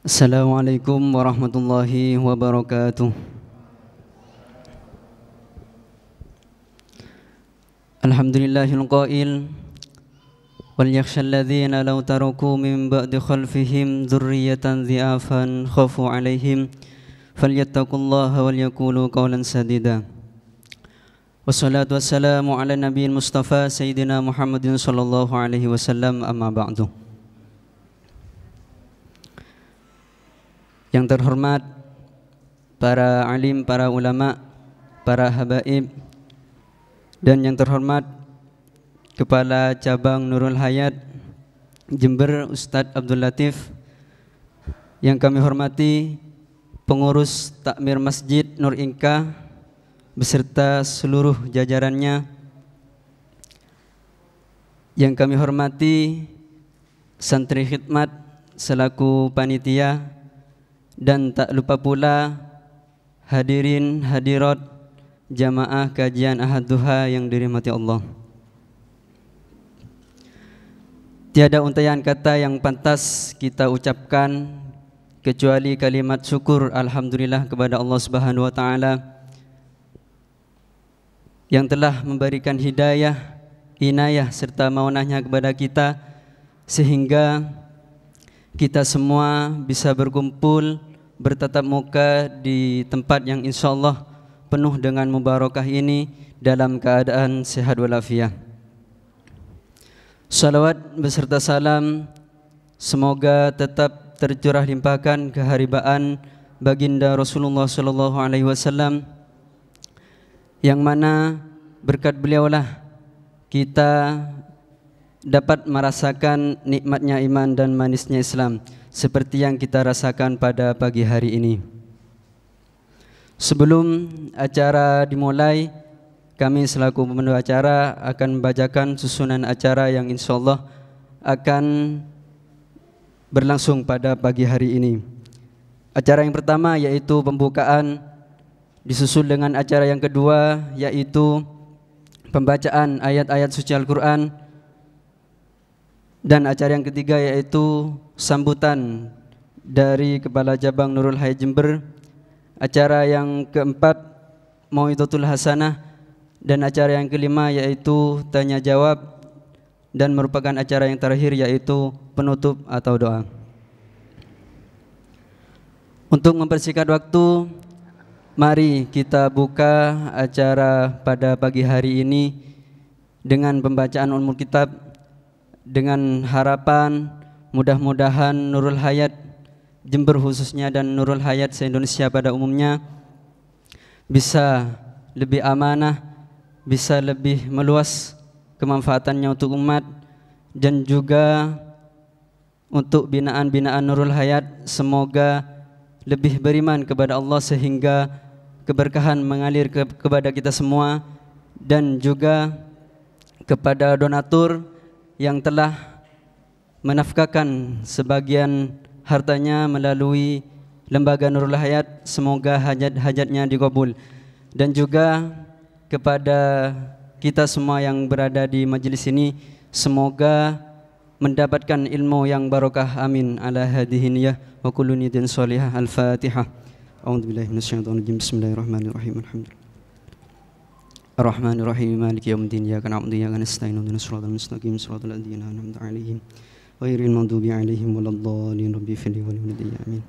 Assalamualaikum warahmatullahi wabarakatuh. Alhamdulillahil qail wal yakhshal ladzina law taraku min ba'di khalfihim dzurriyyatan dhi'afan khafu 'alaihim falyattaqullaha wal yaqulu qawlan sadida. Wassalatu wassalamu ala nabiyil mustafa sayyidina Muhammadin sallallahu alaihi wasallam, amma ba'du. Yang terhormat para alim, para ulama, para habaib, dan yang terhormat Kepala Cabang Nurul Hayat Jember Ustadz Abdul Latif, yang kami hormati pengurus takmir Masjid Nur Inka beserta seluruh jajarannya, yang kami hormati santri khidmat selaku panitia, dan tak lupa pula hadirin hadirat jamaah kajian Ahad Duha yang dirahmati Allah. Tiada untaian kata yang pantas kita ucapkan kecuali kalimat syukur alhamdulillah kepada Allah Subhanahu wa taala yang telah memberikan hidayah, inayah serta maunahnya kepada kita sehingga kita semua bisa berkumpul bertatap muka di tempat yang insyaallah penuh dengan mubarakah ini dalam keadaan sehat walafiat. Salawat beserta salam semoga tetap tercurah limpahkan keharibaan baginda Rasulullah sallallahu alaihi wasallam, yang mana berkat beliaulah kita dapat merasakan nikmatnya iman dan manisnya Islam seperti yang kita rasakan pada pagi hari ini. Sebelum acara dimulai, kami selaku pemandu acara akan membacakan susunan acara yang insyaallah akan berlangsung pada pagi hari ini. Acara yang pertama yaitu pembukaan, disusul dengan acara yang kedua yaitu pembacaan ayat-ayat suci Al-Quran, dan acara yang ketiga yaitu sambutan dari Kepala Cabang Nurul Hayat Jember. Acara yang keempat Mau'izatul Hasanah, dan acara yang kelima yaitu tanya jawab, dan merupakan acara yang terakhir yaitu penutup atau doa. Untuk mempersingkat waktu, mari kita buka acara pada pagi hari ini dengan pembacaan Ummul Kitab, dengan harapan mudah-mudahan Nurul Hayat Jember khususnya dan Nurul Hayat se-Indonesia pada umumnya bisa lebih amanah, bisa lebih meluas kemanfaatannya untuk umat, dan juga untuk binaan-binaan Nurul Hayat semoga lebih beriman kepada Allah sehingga keberkahan mengalir kepada kita semua, dan juga kepada donatur yang telah menafkahkan sebagian hartanya melalui Lembaga Nurul Hayat, semoga hajat-hajatnya dikabul, dan juga kepada kita semua yang berada di majelis ini semoga mendapatkan ilmu yang barokah, amin ala hadhihi niyah wa kullu niyatin shalihah. Al-Fatihah. A'udzubillahi minasyaitonir rajim. Bismillahirrahmanirrahim. Alhamdulillah Ar-Rahmanir-Rahim, Maliki yaumiddin, iyyaka na'budu wa iyyaka nasta'in, ihdinas siratal mustaqim, siratal ladzina an'amta 'alaihim ghairil maghdubi 'alaihim waladdallin, rabbi ighfirli wa li walidayya, amin.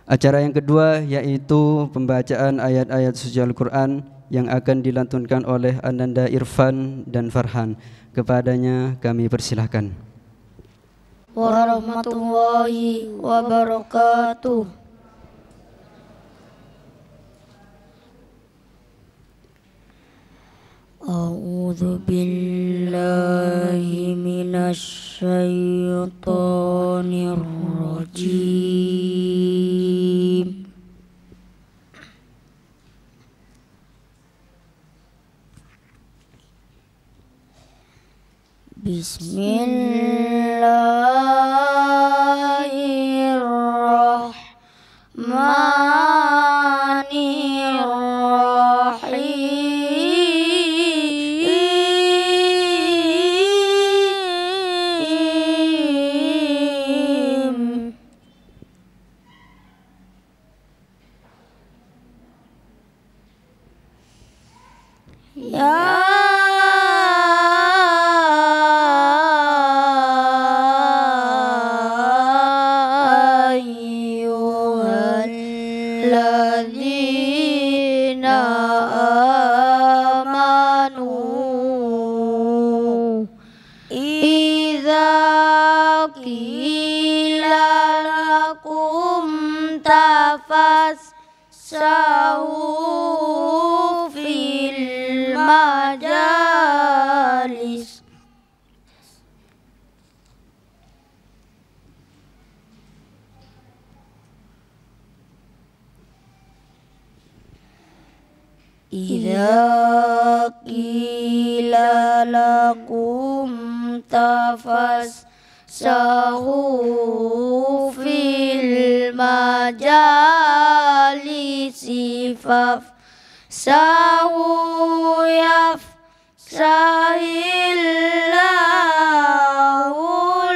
Acara yang kedua yaitu pembacaan ayat-ayat suci Al-Qur'an yang akan dilantunkan oleh Ananda Irfan dan Farhan. Kepadanya kami persilahkan. Warahmatullahi wabarakatuh. A'udzu billahi minasy syaithanir rajim. Bismillahirrahmanirrahim. Ya ayyuhalladzina amanu idza qila lakum tafassahu fil majalis idza qila lakum tafassahu fil majalisi fafsahu yafsahillahu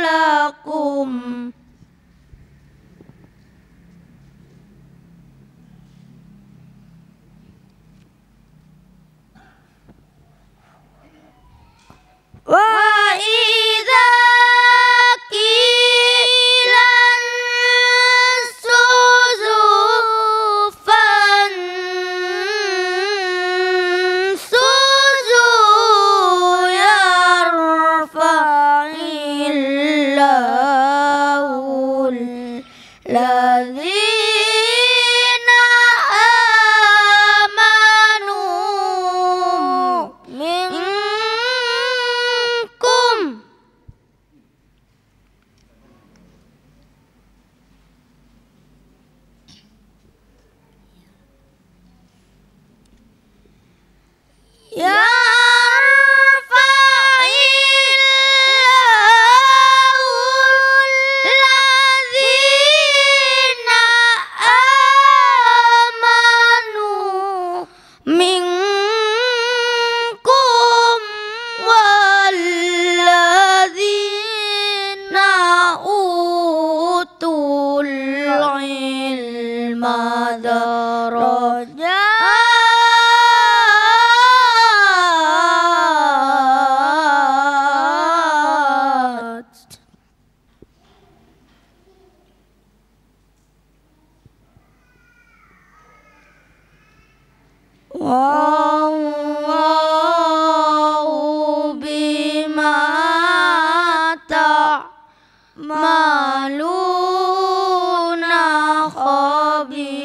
lakum wa idza qila suzufan suzu yarfa'illahu alladzina amanu minkum yarfa'illahu alladzina amanu minkum walladzina utul ilma darajat wallahu bima ta'maluna khabir.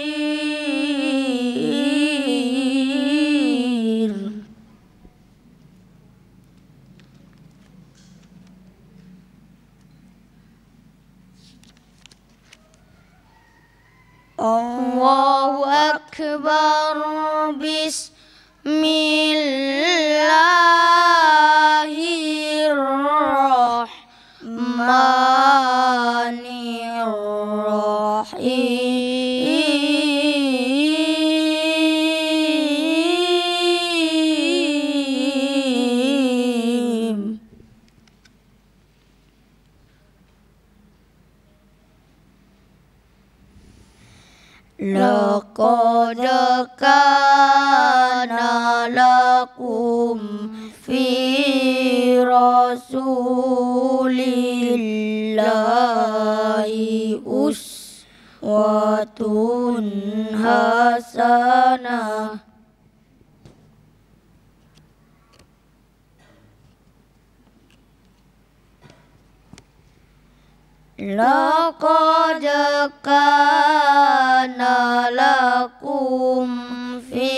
Allahu akbar Bismillahirrahmanirrahim. Laqad kana lakum fi rasulillahi uswatun hasanah. Laqad kana lakum fi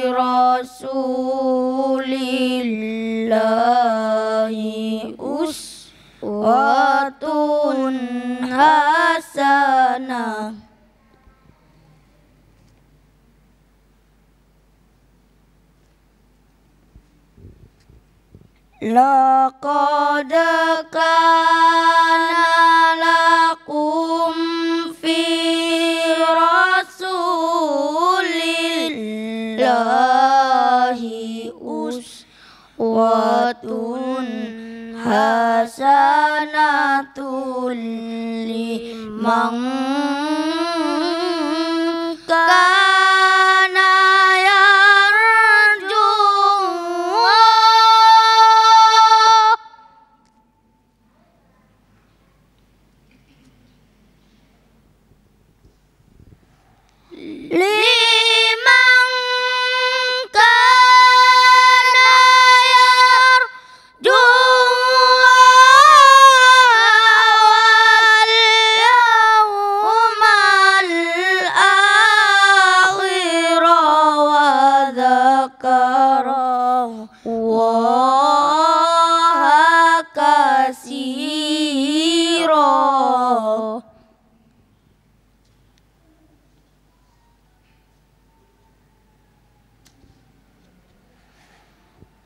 rasulillahi uswatun hasanah. Laqad kana lakum fi rasulillahi uswatun hasanatun liman kana yarju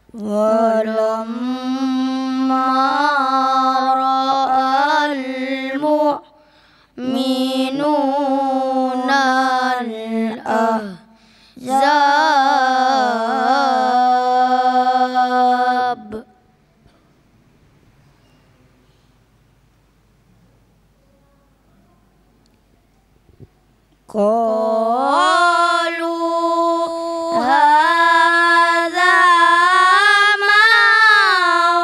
walamma ra'al mu'minuna al-ahzab qalu hadza ma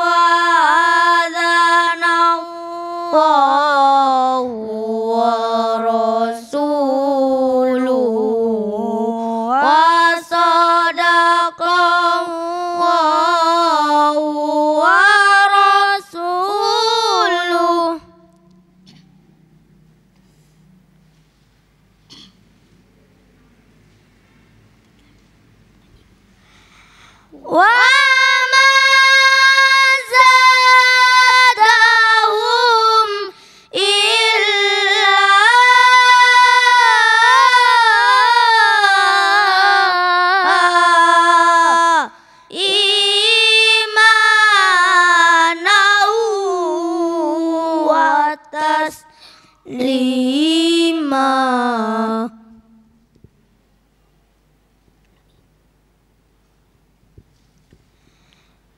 wa'adana Allahu wa rasuluhu wa sadaqallahu wa rasuluhu wa ma zadahum illa imanan wa taslima.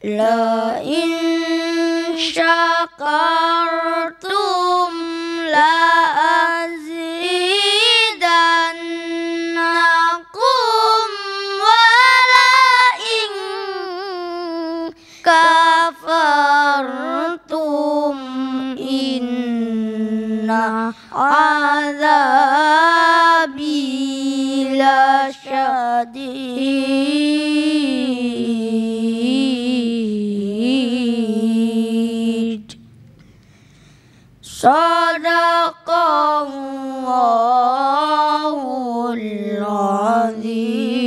La in syakartum la azidannakum wa la in kafartum inna azabi lasyadid. Sadaqallahul azim.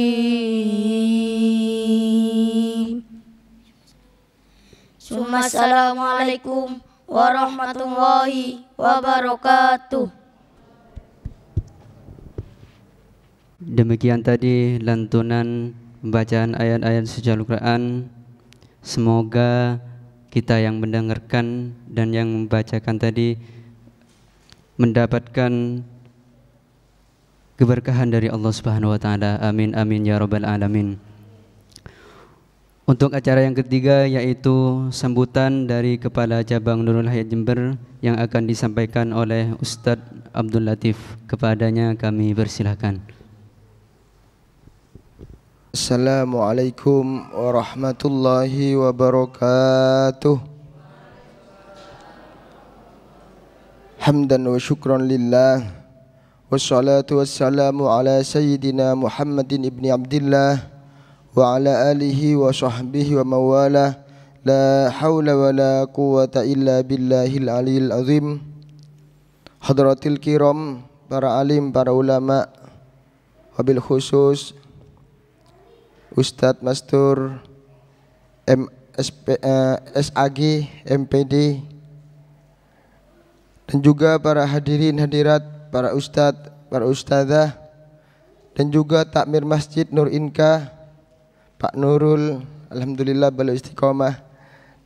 Assalamualaikum warahmatullahi wabarakatuh. Demikian tadi lantunan bacaan ayat-ayat suci Al-Quran. Semoga kita yang mendengarkan dan yang membacakan tadi mendapatkan keberkahan dari Allah Subhanahu wa taala. Amin amin ya rabbal alamin. Untuk acara yang ketiga yaitu sambutan dari Kepala Cabang Nurul Hayat Jember yang akan disampaikan oleh Ustadz Abdul Latif. Kepadanya kami persilakan. Assalamualaikum warahmatullahi wabarakatuh. Hamdan wa syukran lillah, wassalatu wassalamu ala sayyidina Muhammadin ibni Abdillah wa ala alihi wa sahbihi wa mawala. La hawla wa la quwata illa billahil aliyil azim. Hadratil kiram, para alim, para ulama, wabil khusus Ustadz Mastur SAG MPD, dan juga para hadirin hadirat, para ustadz, para ustadzah, dan juga takmir Masjid Nur Inka Pak Nurul, alhamdulillah beliau istiqomah,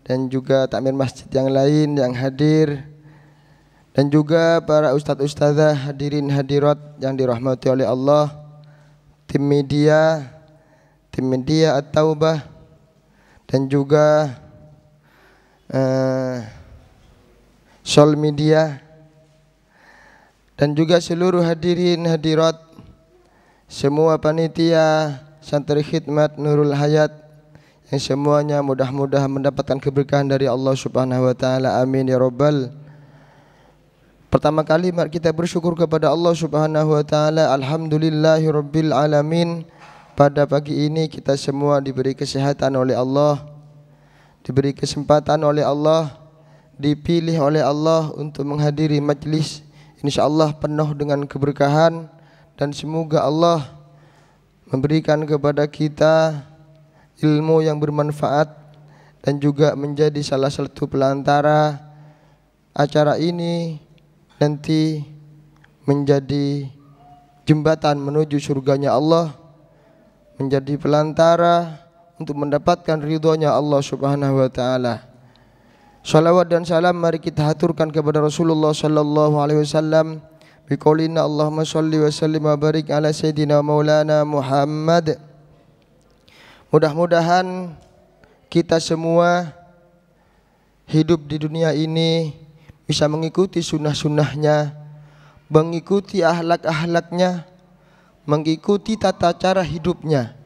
dan juga takmir masjid yang lain yang hadir, dan juga para ustadz ustadzah, hadirin hadirat yang dirahmati oleh Allah, tim media At-Taubah, dan juga Sol Media, dan juga seluruh hadirin hadirat, semua panitia santri khidmat Nurul Hayat yang semuanya mudah-mudahan mendapatkan keberkahan dari Allah Subhanahu wa taala. Amin ya rabbal. Pertama kali mari kita bersyukur kepada Allah Subhanahu wa taala. Alhamdulillahirabbil alamin. Pada pagi ini kita semua diberi kesehatan oleh Allah, diberi kesempatan oleh Allah, dipilih oleh Allah untuk menghadiri majlis insyaallah penuh dengan keberkahan, dan semoga Allah memberikan kepada kita ilmu yang bermanfaat dan juga menjadi salah satu pelantara acara ini nanti menjadi jembatan menuju surganya Allah, menjadi pelantara untuk mendapatkan ridhonya Allah Subhanahu wa taala. Salawat dan salam mari kita haturkan kepada Rasulullah sallallahu alaihi wasallam biqaulina Allahumma shalli wa sallim wa barik ala sayyidina maulana Muhammad. Mudah-mudahan kita semua hidup di dunia ini bisa mengikuti sunnah-sunnahnya, mengikuti akhlak-akhlaknya, mengikuti tata cara hidupnya.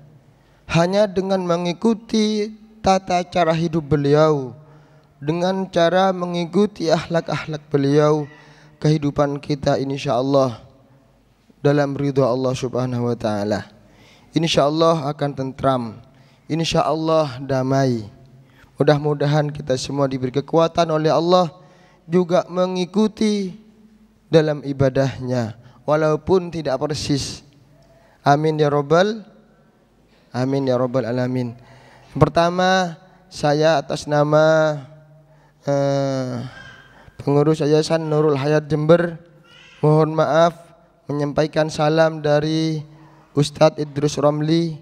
Hanya dengan mengikuti tata cara hidup beliau, dengan cara mengikuti akhlak-akhlak beliau, kehidupan kita insyaallah dalam ridha Allah Subhanahu wa taala insyaallah akan tentram, insyaallah damai. Mudah-mudahan kita semua diberi kekuatan oleh Allah juga mengikuti dalam ibadahnya walaupun tidak persis. Amin ya rabbal alamin. Yang pertama, saya atas nama pengurus Yayasan Nurul Hayat Jember mohon maaf menyampaikan salam dari Ustadz Idrus Romli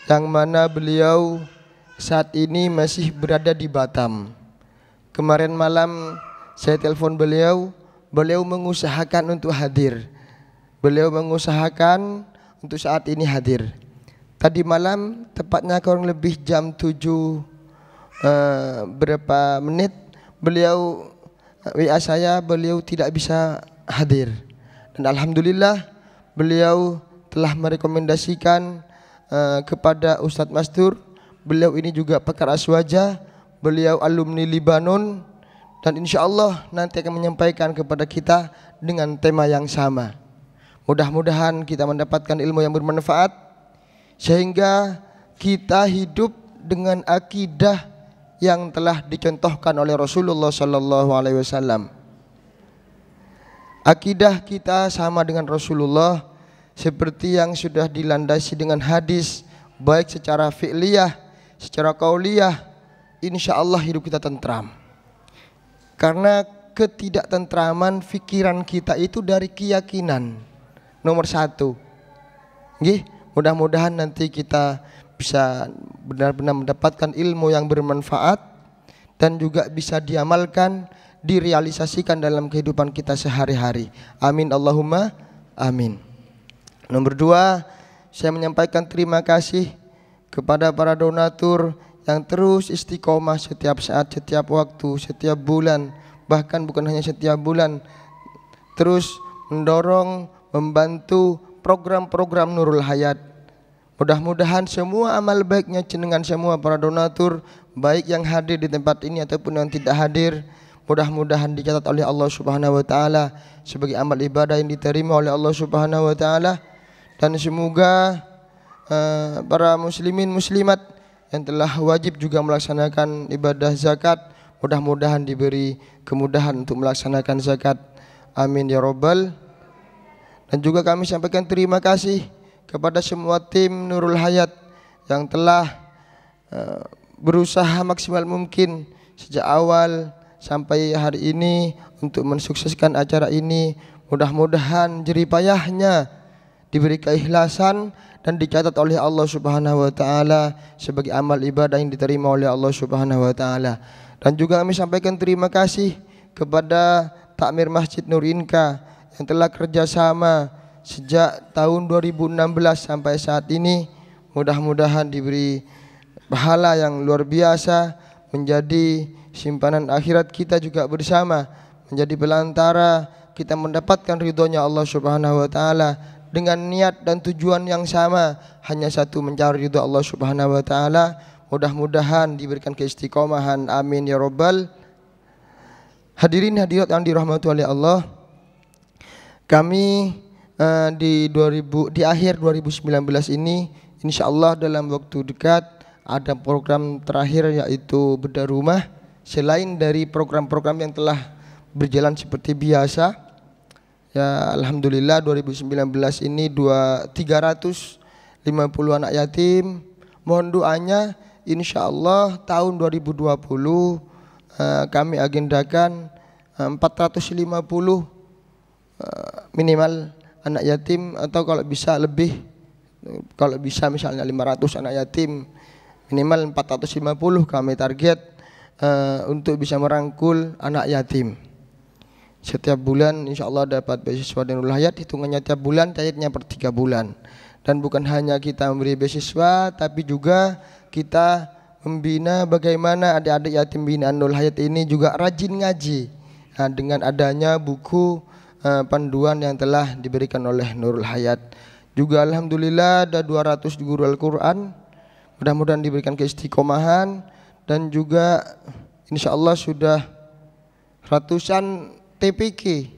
yang mana beliau saat ini masih berada di Batam. Kemarin malam saya telepon beliau mengusahakan untuk hadir. Beliau mengusahakan untuk saat ini hadir. Tadi malam tepatnya kurang lebih jam 7 berapa menit beliau WA saya, beliau tidak bisa hadir. Dan alhamdulillah beliau telah merekomendasikan kepada Ustadz Mastur. Beliau ini juga pakar aswaja, beliau alumni Libanon, dan insyaallah nanti akan menyampaikan kepada kita dengan tema yang sama. Mudah-mudahan kita mendapatkan ilmu yang bermanfaat sehingga kita hidup dengan akidah yang telah dicontohkan oleh Rasulullah sallallahu alaihi wasallam. Akidah kita sama dengan Rasulullah seperti yang sudah dilandasi dengan hadis, baik secara fi'liyah, secara qauliyah, insyaallah hidup kita tentram. Karena ketidaktentraman pikiran kita itu dari keyakinan nomor 1. Nggih, mudah-mudahan nanti kita bisa benar-benar mendapatkan ilmu yang bermanfaat dan juga bisa diamalkan, direalisasikan dalam kehidupan kita sehari-hari. Amin Allahumma amin. Nomor 2, saya menyampaikan terima kasih kepada para donatur yang terus istiqomah setiap saat, setiap waktu, setiap bulan, bahkan bukan hanya setiap bulan, terus mendorong, membantu program-program Nurul Hayat. Mudah-mudahan semua amal baiknya jenengan semua para donatur, baik yang hadir di tempat ini ataupun yang tidak hadir, mudah-mudahan dicatat oleh Allah Subhanahu wa taala sebagai amal ibadah yang diterima oleh Allah Subhanahu wa taala. Dan semoga para muslimin muslimat yang telah wajib juga melaksanakan ibadah zakat, mudah-mudahan diberi kemudahan untuk melaksanakan zakat. Amin ya rabbal. Dan juga kami sampaikan terima kasih kepada semua tim Nurul Hayat yang telah berusaha maksimal mungkin sejak awal sampai hari ini untuk mensukseskan acara ini. Mudah-mudahan jerih payahnya diberi keikhlasan dan dicatat oleh Allah Subhanahu wa taala sebagai amal ibadah yang diterima oleh Allah Subhanahu wa taala. Dan juga kami sampaikan terima kasih kepada Takmir Masjid Nur Inka yang telah kerjasama sejak tahun 2016 sampai saat ini. Mudah-mudahan diberi pahala yang luar biasa, menjadi simpanan akhirat kita juga bersama, menjadi pelantara kita mendapatkan ridhonya Allah Subhanahu wa taala dengan niat dan tujuan yang sama, hanya satu, mencari ridho Allah Subhanahu wa taala. Mudah-mudahan diberikan keistiqomahan. Amin ya rabbal. Hadirin hadirat yang dirahmati oleh Allah, kami di akhir 2019 ini insyaallah dalam waktu dekat ada program terakhir, yaitu bedah rumah. Selain dari program-program yang telah berjalan seperti biasa, ya alhamdulillah 2019 ini 350 anak yatim. Mohon doanya insyaallah tahun 2020 kami agendakan 450 minimal anak yatim, atau kalau bisa lebih, kalau bisa misalnya 500 anak yatim Minimal 450 kami target untuk bisa merangkul anak yatim. Setiap bulan insya Allah dapat beasiswa Nurul Hayat, hitungannya tiap bulan, cairnya per 3 bulan. Dan bukan hanya kita memberi beasiswa, tapi juga kita membina bagaimana adik-adik yatim binaan Nurul Hayat ini juga rajin ngaji. Nah, dengan adanya buku panduan yang telah diberikan oleh Nurul Hayat. Juga alhamdulillah ada 200 guru Al-Quran. Mudah-mudahan diberikan keistiqomahan. Dan juga insya Allah sudah ratusan TPK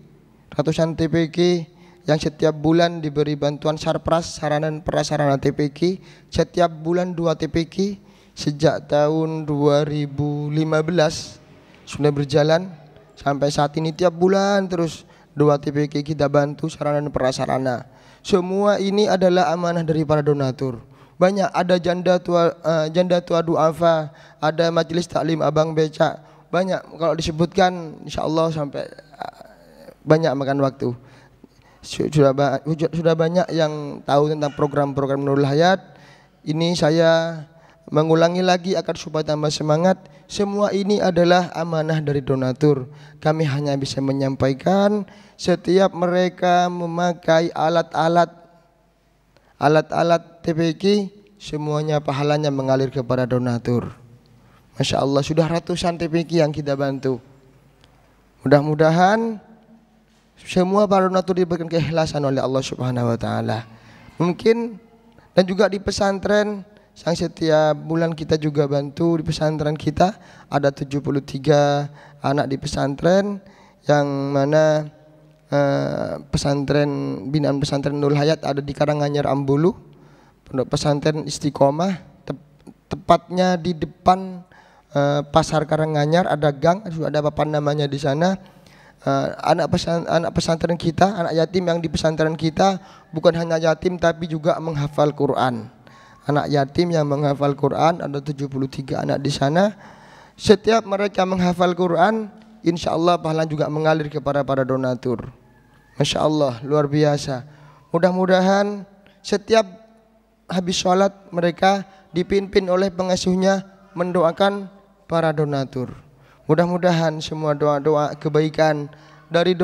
yang setiap bulan diberi bantuan sarpras, sarana dan prasarana TPK. Setiap bulan 2 TPK sejak tahun 2015 sudah berjalan sampai saat ini. Tiap bulan terus 2 TPK kita bantu sarana dan prasarana. Semua ini adalah amanah dari para donatur. Banyak, ada janda tua duafa, ada majelis taklim abang becak. Banyak, kalau disebutkan insya Allah sampai banyak makan waktu. Sudah banyak yang tahu tentang program-program Nurul Hayat. Ini saya mengulangi lagi agar supaya tambah semangat. Semua ini adalah amanah dari donatur. Kami hanya bisa menyampaikan setiap mereka memakai alat-alat TPK, semuanya pahalanya mengalir kepada donatur. Masya Allah, sudah ratusan TPK yang kita bantu. Mudah-mudahan semua para donatur diberikan keikhlasan oleh Allah Subhanahu wa taala. Mungkin dan juga di pesantren yang setiap bulan kita juga bantu. Di pesantren kita ada 73 anak di pesantren, yang mana binaan pesantren Nurul Hayat ada di Karanganyar Ambulu. Pondok pesantren Istiqomah tepatnya di depan pasar Karanganyar, ada gang, ada papan namanya di sana. Anak pesantren kita, anak yatim yang di pesantren kita bukan hanya yatim tapi juga menghafal Quran. Anak yatim yang menghafal Quran ada 73 anak di sana. Setiap mereka menghafal Quran, insya Allah pahala juga mengalir kepada para donatur. Masya Allah, luar biasa. Mudah-mudahan setiap habis sholat mereka dipimpin oleh pengasuhnya mendoakan para donatur. Mudah-mudahan semua doa-doa kebaikan dari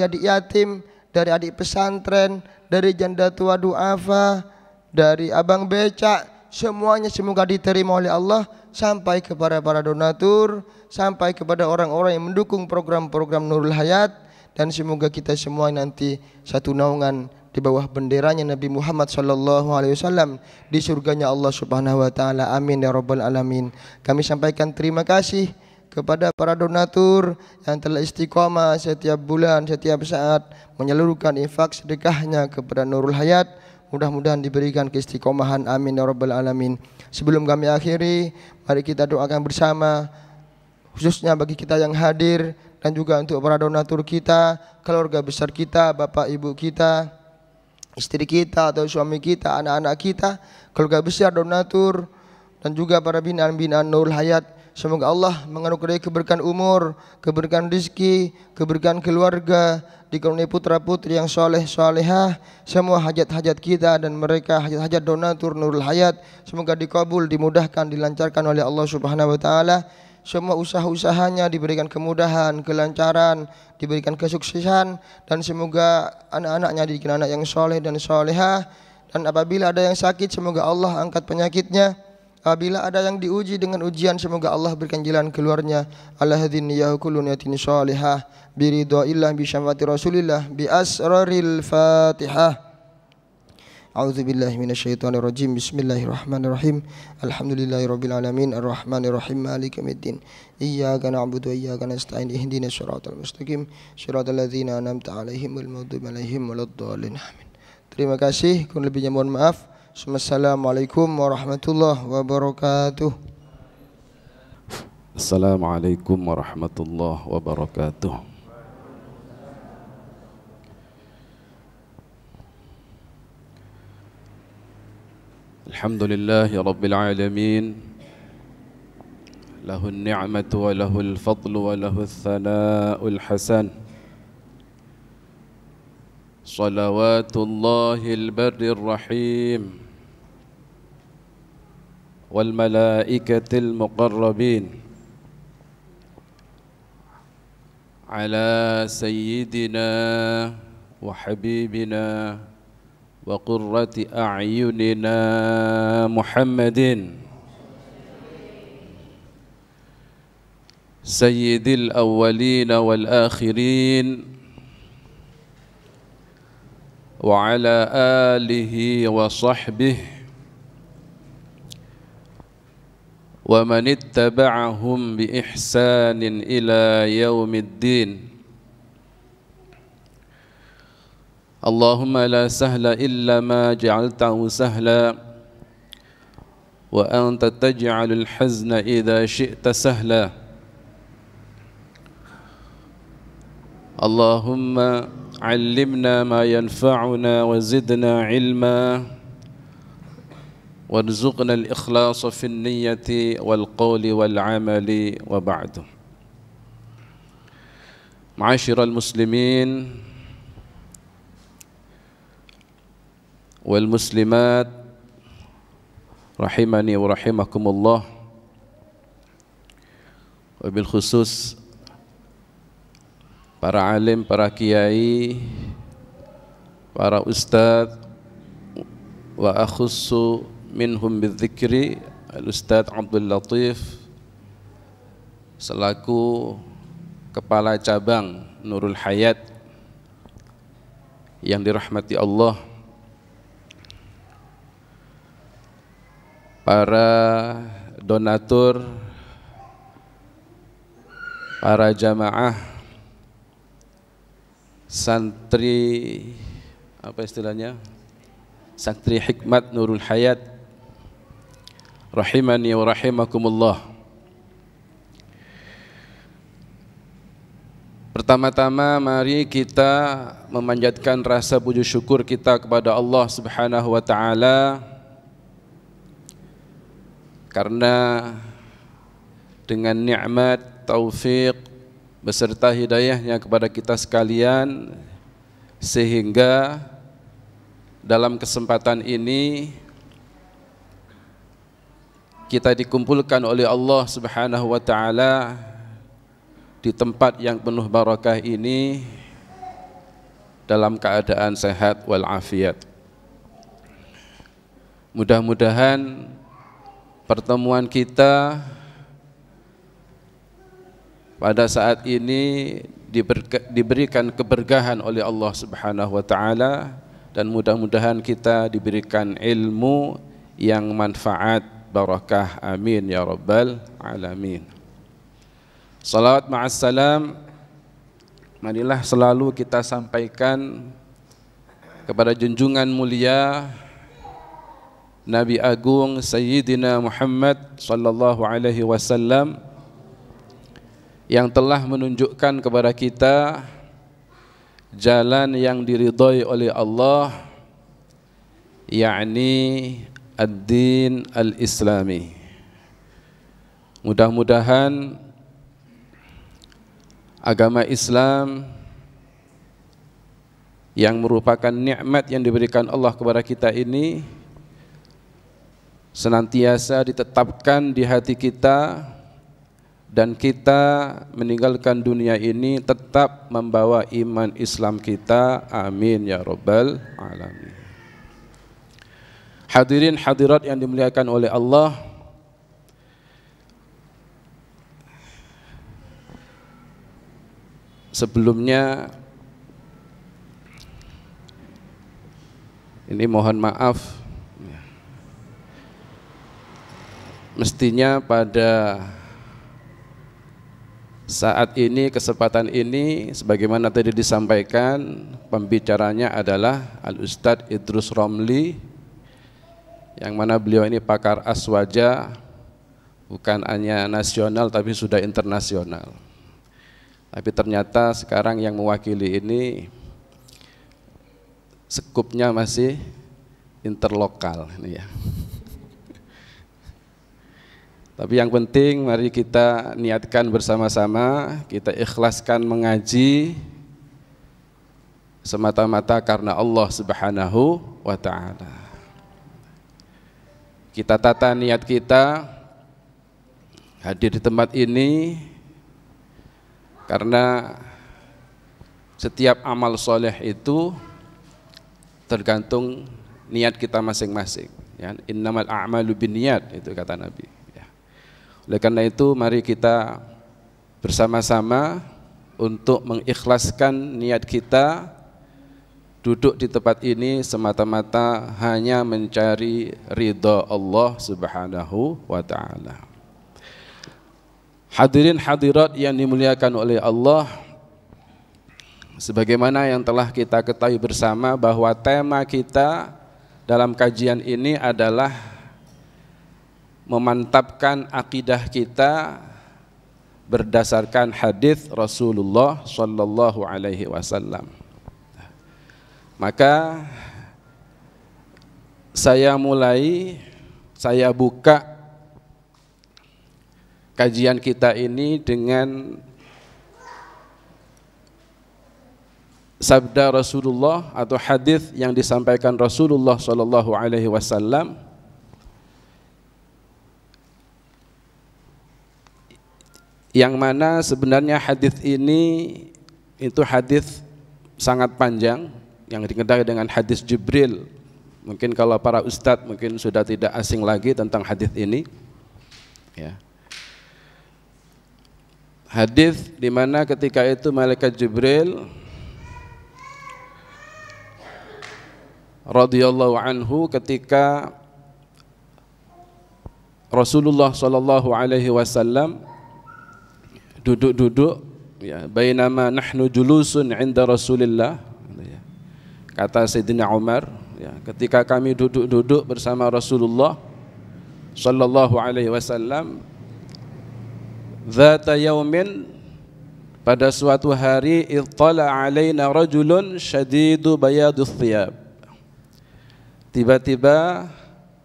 adik yatim, dari adik pesantren, dari janda tua duafa, dari abang becak, semuanya semoga diterima oleh Allah sampai kepada para donatur, sampai kepada orang-orang yang mendukung program-program Nurul Hayat. Dan semoga kita semua nanti satu naungan di bawah benderanya Nabi Muhammad SAW di surganya Allah Subhanahu wa taala. Amin ya rabbal alamin. Kami sampaikan terima kasih kepada para donatur yang telah istiqomah setiap bulan, setiap saat menyalurkan infak sedekahnya kepada Nurul Hayat. Mudah-mudahan diberikan keistiqomahan. Amin ya rabbal alamin. Sebelum kami akhiri, mari kita doakan bersama, khususnya bagi kita yang hadir dan juga untuk para donatur kita, keluarga besar kita, bapak ibu kita, istri kita atau suami kita, anak-anak kita, keluarga besar donatur, dan juga para binaan-binaan Nurul Hayat. Semoga Allah menganugerahi keberkahan umur, keberkahan rezeki, keberkahan keluarga, dikaruniai putra-putri yang soleh solehah. Semua hajat-hajat kita dan mereka, hajat-hajat donatur Nurul Hayat, semoga dikabul, dimudahkan, dilancarkan oleh Allah Subhanahu wa taala. Semua usaha-usahanya diberikan kemudahan, kelancaran, diberikan kesuksesan, dan semoga anak-anaknya didikan anak yang soleh dan solehah. Dan apabila ada yang sakit, semoga Allah angkat penyakitnya. Apabila ada yang diuji dengan ujian, semoga Allah berikan jalan keluarnya. Allahadzini yakulun yatin solehah biridhaillah bi syafati rasulillah bi asraril fatihah. A'udzubillahi minasyaitonirrajim. Bismillahirrahmanirrahim. Alhamdulillahirabbil alamin arrahmanirrahim maliki yaumiddin. Iyyaka na'budu wa iyyaka nasta'in ihdinas siratal mustaqim siratal ladzina an'amta 'alaihim ghairil maghdubi 'alaihim waladdallin. Amin. Terima kasih, kurang lebihnya mohon maaf. Assalamualaikum warahmatullahi wabarakatuh. Assalamualaikum warahmatullahi wabarakatuh. Alhamdulillahi rabbil alamin. Lahun ni'matu wa lahul fadlu wa lahul thana'ul hasan. Salawatullahil barrir rahim والملائكة المقربين على سيدنا وحبيبنا وقرة أعيننا محمد سيد الأولين والآخرين وعلى آله وصحبه ومن اتبعهم بإحسان إلى يوم الدين. اللهم لا سهل إلا ما جعلته سهلا وأنت تجعل الحزن إذا شئت سهلا. اللهم علمنا ما ينفعنا وزدنا علما وارزقنا الإخلاص في النية والقول والعمل وبعد. معاشر المسلمين والmuslimat rahimani wa rahimakumullah, wabil khusus para alim, para kiai, para ustadz, wa akhussu minhum bidzikri al-Ustadz Abdul Latif selaku kepala cabang Nurul Hayat yang dirahmati Allah, para donatur, para jamaah, santri, apa istilahnya, santri hikmat Nurul Hayat, rahimani wa rahimakumullah. Pertama-tama mari kita memanjatkan rasa puji syukur kita kepada Allah Subhanahu wa taala, karena dengan nikmat, taufik beserta hidayahnya kepada kita sekalian, sehingga dalam kesempatan ini kita dikumpulkan oleh Allah Subhanahu wa taala di tempat yang penuh barakah ini dalam keadaan sehat walafiat. Mudah-mudahan pertemuan kita pada saat ini diberikan keberkahan oleh Allah Subhanahu wa taala, dan mudah-mudahan kita diberikan ilmu yang manfaat, barakah, amin ya rabbal alamin. Salawat ma'assalam marilah selalu kita sampaikan kepada junjungan mulia Nabi Agung Sayyidina Muhammad sallallahu alaihi wasallam yang telah menunjukkan kepada kita jalan yang diridhai oleh Allah, yakni ad-din al-islami. Mudah-mudahan agama Islam yang merupakan nikmat yang diberikan Allah kepada kita ini senantiasa ditetapkan di hati kita, dan kita meninggalkan dunia ini tetap membawa iman Islam kita, amin ya rabbal alamin. Hadirin hadirat yang dimuliakan oleh Allah, sebelumnya ini mohon maaf, mestinya pada saat ini, kesempatan ini, sebagaimana tadi disampaikan, pembicaranya adalah Al-Ustadz Idrus Romli, yang mana beliau ini pakar aswaja, bukan hanya nasional tapi sudah internasional. Tapi ternyata sekarang yang mewakili ini skupnya masih interlokal ini ya. Tapi yang penting mari kita niatkan bersama-sama, kita ikhlaskan mengaji semata-mata karena Allah Subhanahu wa taala. kita tata niat kita hadir di tempat ini karena setiap amal soleh itu tergantung niat kita masing-masing. Ya, innamal a'malu binniyat, itu kata Nabi. Ya. Oleh karena itu mari kita bersama-sama untuk mengikhlaskan niat kita duduk di tempat ini semata-mata hanya mencari ridha Allah Subhanahu wa ta'ala. Hadirin hadirat yang dimuliakan oleh Allah, sebagaimana yang telah kita ketahui bersama bahwa tema kita dalam kajian ini adalah memantapkan akidah kita berdasarkan hadis Rasulullah sallallahu alaihi wasallam. Maka saya buka kajian kita ini dengan sabda Rasulullah atau hadis yang disampaikan Rasulullah sallallahu alaihi wasallam yang mana sebenarnya hadis ini itu hadis sangat panjang yang dikenal dengan hadis Jibril. Mungkin kalau para ustadz mungkin sudah tidak asing lagi tentang hadis ini. Ya. Hadis di mana ketika itu malaikat Jibril radhiyallahu anhu ketika Rasulullah sallallahu alaihi wasallam duduk-duduk, ya, bainama nahnu julusun 'inda Rasulillah, kata Sayyidina Umar, ya, ketika kami duduk-duduk bersama Rasulullah sallallahu alaihi wasallam, dzata yaumin, pada suatu hari, ittala alaina rajulun syadidu bayadus thiyab, tiba-tiba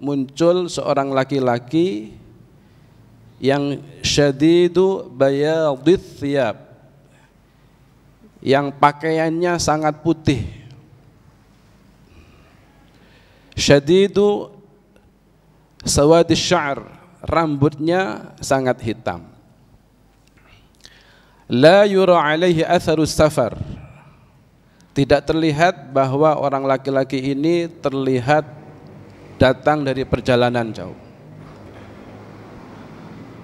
muncul seorang laki-laki yang syadidu bayadus thiyab, yang pakaiannya sangat putih. Syadidu sawadis sya'r, rambutnya sangat hitam. La yura alaihi atharus safar, tidak terlihat bahwa orang laki-laki ini terlihat datang dari perjalanan jauh.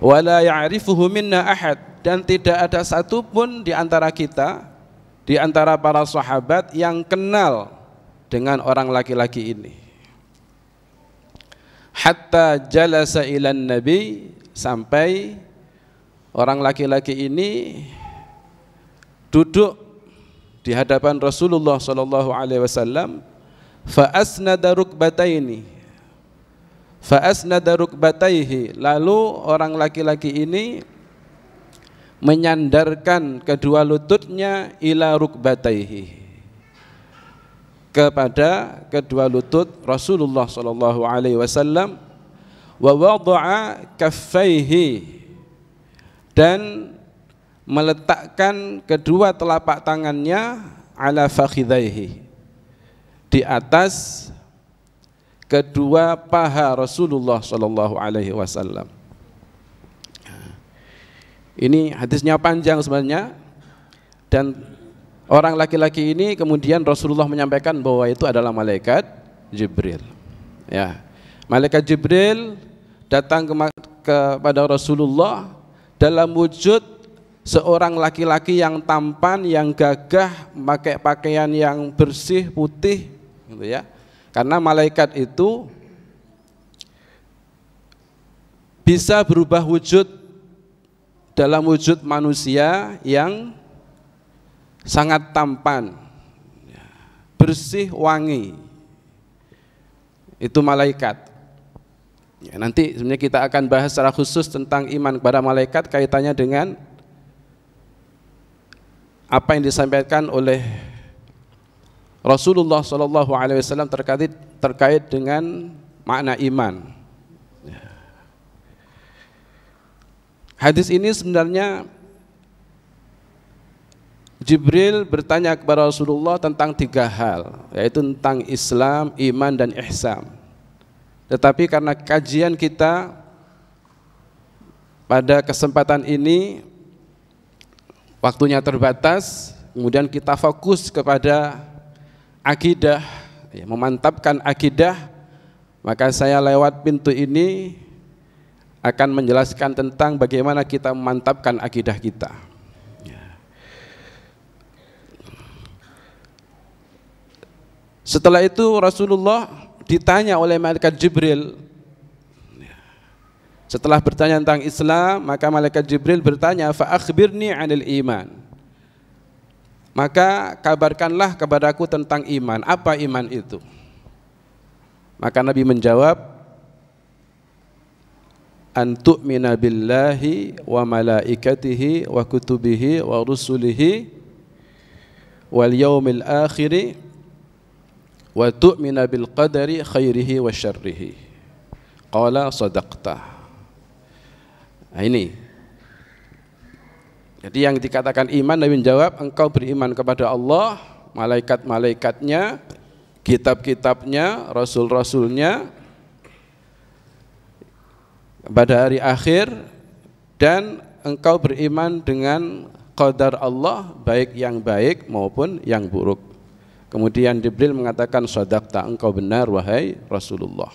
Wala ya'rifuhu minna ahad, dan tidak ada satupun di antara kita, di antara para sahabat yang kenal dengan orang laki-laki ini. Hatta jalasa ilan nabi, sampai orang laki-laki ini duduk di hadapan Rasulullah sallallahu alaihi wasallam. Fa asnada rukbataihi, lalu orang laki-laki ini menyandarkan kedua lututnya ila rukbataihi, kepada kedua lutut Rasulullah sallallahu alaihi wasallam. Wa wada'a kaffaihi, dan meletakkan kedua telapak tangannya ala fakhidhaihi, di atas kedua paha Rasulullah sallallahu alaihi wasallam. Ini hadisnya panjang sebenarnya, dan orang laki-laki ini kemudian Rasulullah menyampaikan bahwa itu adalah malaikat Jibril. Ya, malaikat Jibril datang kepada Rasulullah dalam wujud seorang laki-laki yang tampan, yang gagah, memakai pakaian yang bersih putih, gitu ya. Karena malaikat itu bisa berubah wujud dalam wujud manusia yang sangat tampan, bersih, wangi. Itu malaikat. Ya, nanti sebenarnya kita akan bahas secara khusus tentang iman kepada malaikat, kaitannya dengan apa yang disampaikan oleh Rasulullah SAW terkait dengan makna iman. Hadis ini sebenarnya Jibril bertanya kepada Rasulullah tentang tiga hal, yaitu tentang Islam, iman, dan ihsan. Tetapi karena kajian kita pada kesempatan ini waktunya terbatas, kemudian kita fokus kepada akidah, memantapkan akidah, maka saya lewat pintu ini akan menjelaskan tentang bagaimana kita memantapkan akidah kita. Setelah itu Rasulullah ditanya oleh malaikat Jibril. Setelah bertanya tentang Islam, maka malaikat Jibril bertanya, fa akhbirni 'anil iman. Maka kabarkanlah kepadaku tentang iman. Apa iman itu? Maka Nabi menjawab, an tu'mina billahi wa malaikatihi wa kutubihi wa rusulihi wal yaumil akhiri wa tu'mina bil qadari khairihi wa syarrihi. Qala sadaqta. Nah, ini. Jadi yang dikatakan iman, Nabi menjawab, engkau beriman kepada Allah, malaikat-malaikatnya, kitab-kitabnya, rasul-rasulnya, pada hari akhir, dan engkau beriman dengan qadar Allah, baik yang baik maupun yang buruk. Kemudian Jibril mengatakan, shadaqta, engkau benar wahai Rasulullah.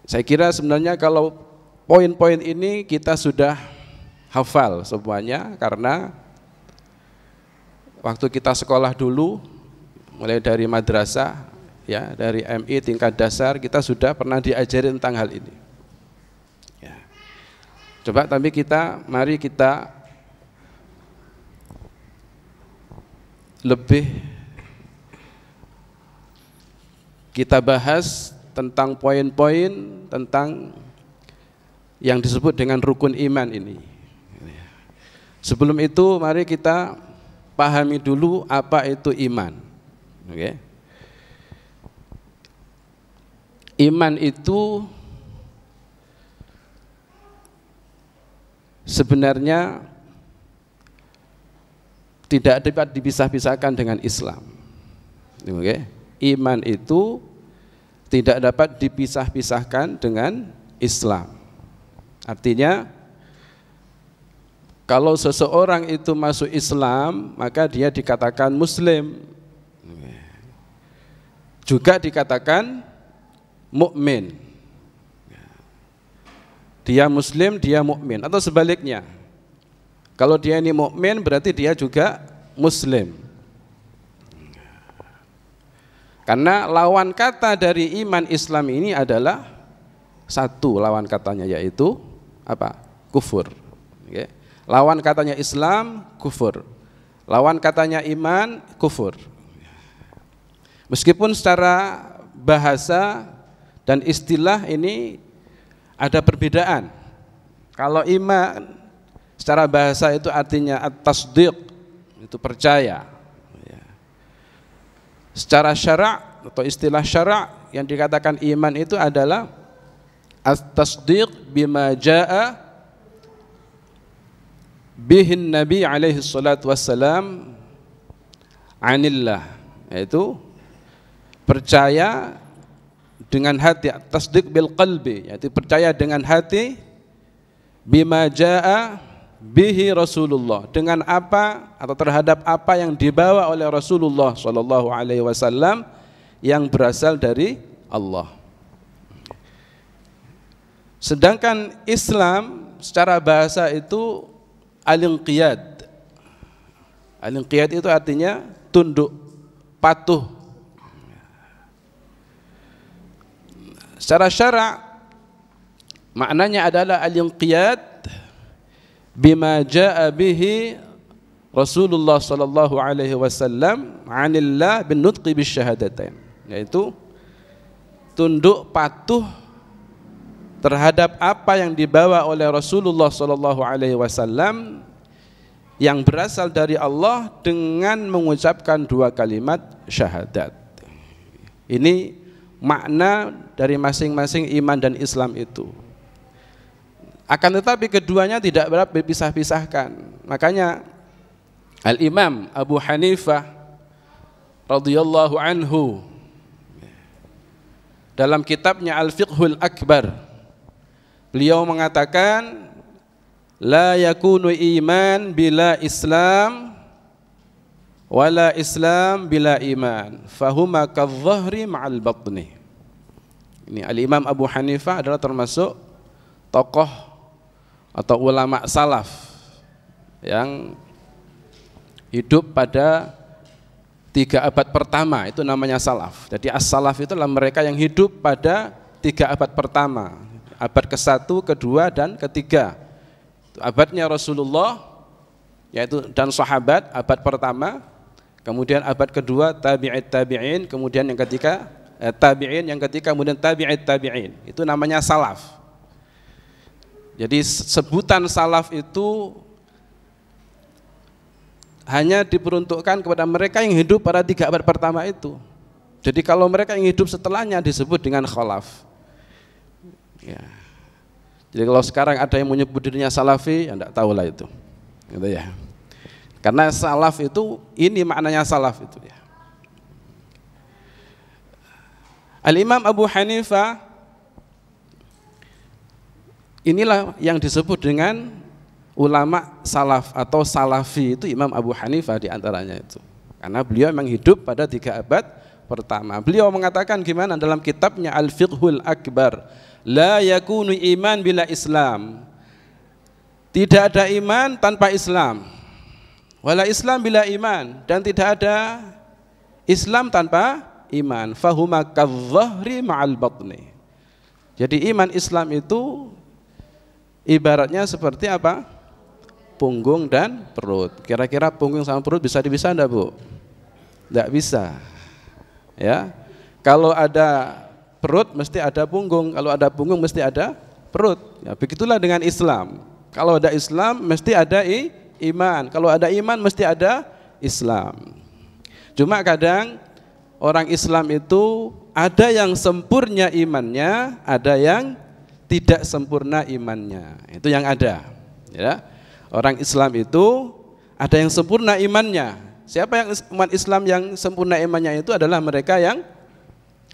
Saya kira sebenarnya kalau poin-poin ini kita sudah hafal semuanya, karena waktu kita sekolah dulu, mulai dari madrasah, ya, dari MI tingkat dasar, kita sudah pernah diajari tentang hal ini. Ya. Coba tapi mari kita lebih kita bahas tentang poin-poin tentang yang disebut dengan rukun iman ini. Sebelum itu mari kita pahami dulu apa itu iman. Oke. Iman itu sebenarnya tidak dapat dipisah-pisahkan dengan Islam. Oke. Iman itu tidak dapat dipisah-pisahkan dengan Islam. Artinya kalau seseorang itu masuk Islam, maka dia dikatakan Muslim, juga dikatakan mukmin. Dia Muslim, dia mukmin, atau sebaliknya. Kalau dia ini mukmin, berarti dia juga Muslim. Karena lawan kata dari iman Islam ini adalah satu, lawan katanya yaitu apa? Kufur. Oke. Lawan katanya Islam, kufur. Lawan katanya iman, kufur. Meskipun secara bahasa dan istilah ini ada perbedaan. Kalau iman secara bahasa itu artinya at-tasdiq, itu percaya. Secara syara' atau istilah syara' yang dikatakan iman itu adalah at-tasdiq bima jaa bihin Nabi alaihi salatu wassalam anillah, yaitu percaya dengan hati, tasdiq bil qalbi, yaitu percaya dengan hati, bima jaa bihi Rasulullah, dengan apa atau terhadap apa yang dibawa oleh Rasulullah sallallahu alaihi wasallam yang berasal dari Allah. Sedangkan Islam secara bahasa itu al-inqiyad. Al-inqiyad itu artinya tunduk, patuh. Secara syara' maknanya adalah al-inqiyad bima jaa bihi Rasulullah sallallahu alaihi wasallam anillah bin nutqi bisyahadatain, yaitu tunduk patuh terhadap apa yang dibawa oleh Rasulullah sallallahu alaihi wasallam yang berasal dari Allah dengan mengucapkan dua kalimat syahadat. Ini makna dari masing-masing iman dan Islam itu. Akan tetapi keduanya tidak dapat dipisah-pisahkan. Makanya Al-Imam Abu Hanifah radhiyallahu anhu dalam kitabnya Al-Fiqhul Akbar, beliau mengatakan la yakunu iman bila Islam wala Islam bila iman fahuma kadh-dhahri ma'al batni. Ini Al-Imam Abu Hanifah adalah termasuk tokoh atau ulama salaf yang hidup pada 3 abad pertama, itu namanya salaf. Jadi as-salaf itu adalah mereka yang hidup pada 3 abad pertama, abad ke-1, ke-2 dan ke-3. Abadnya Rasulullah yaitu dan sahabat abad pertama, kemudian abad kedua tabi'it tabi'in, kemudian yang ketiga tabi'in, yang ketiga kemudian tabi'it tabi'in. Itu namanya salaf. Jadi sebutan salaf itu hanya diperuntukkan kepada mereka yang hidup pada 3 abad pertama itu. Jadi kalau mereka yang hidup setelahnya disebut dengan khalaf. Ya. Jadi kalau sekarang ada yang menyebut dirinya salafi, ya enggak tahulah itu. Gitu ya. Karena salaf itu, ini maknanya salaf itu ya. Al-Imam Abu Hanifah, inilah yang disebut dengan ulama salaf atau salafi, itu Imam Abu Hanifah diantaranya itu. Karena beliau memang hidup pada 3 abad pertama. Beliau mengatakan gimana dalam kitabnya Al-Fiqhul Akbar, la yakunu iman bila Islam. Tidak ada iman tanpa Islam. Wala Islam bila iman, dan tidak ada Islam tanpa iman. Fahuma kadh-dhahri ma'al batni. Jadi iman Islam itu ibaratnya seperti apa? Punggung dan perut. Kira-kira punggung sama perut bisa dipisah enggak, Bu? Enggak bisa. Ya. Kalau ada perut mesti ada punggung, kalau ada punggung mesti ada perut. Ya, begitulah dengan Islam. Kalau ada Islam mesti ada iman. Kalau ada iman mesti ada Islam. Cuma kadang orang Islam itu ada yang sempurna imannya, ada yang tidak sempurna imannya. Itu yang ada. Ya. Orang Islam itu ada yang sempurna imannya. Siapa yang umat Islam yang sempurna imannya itu adalah mereka yang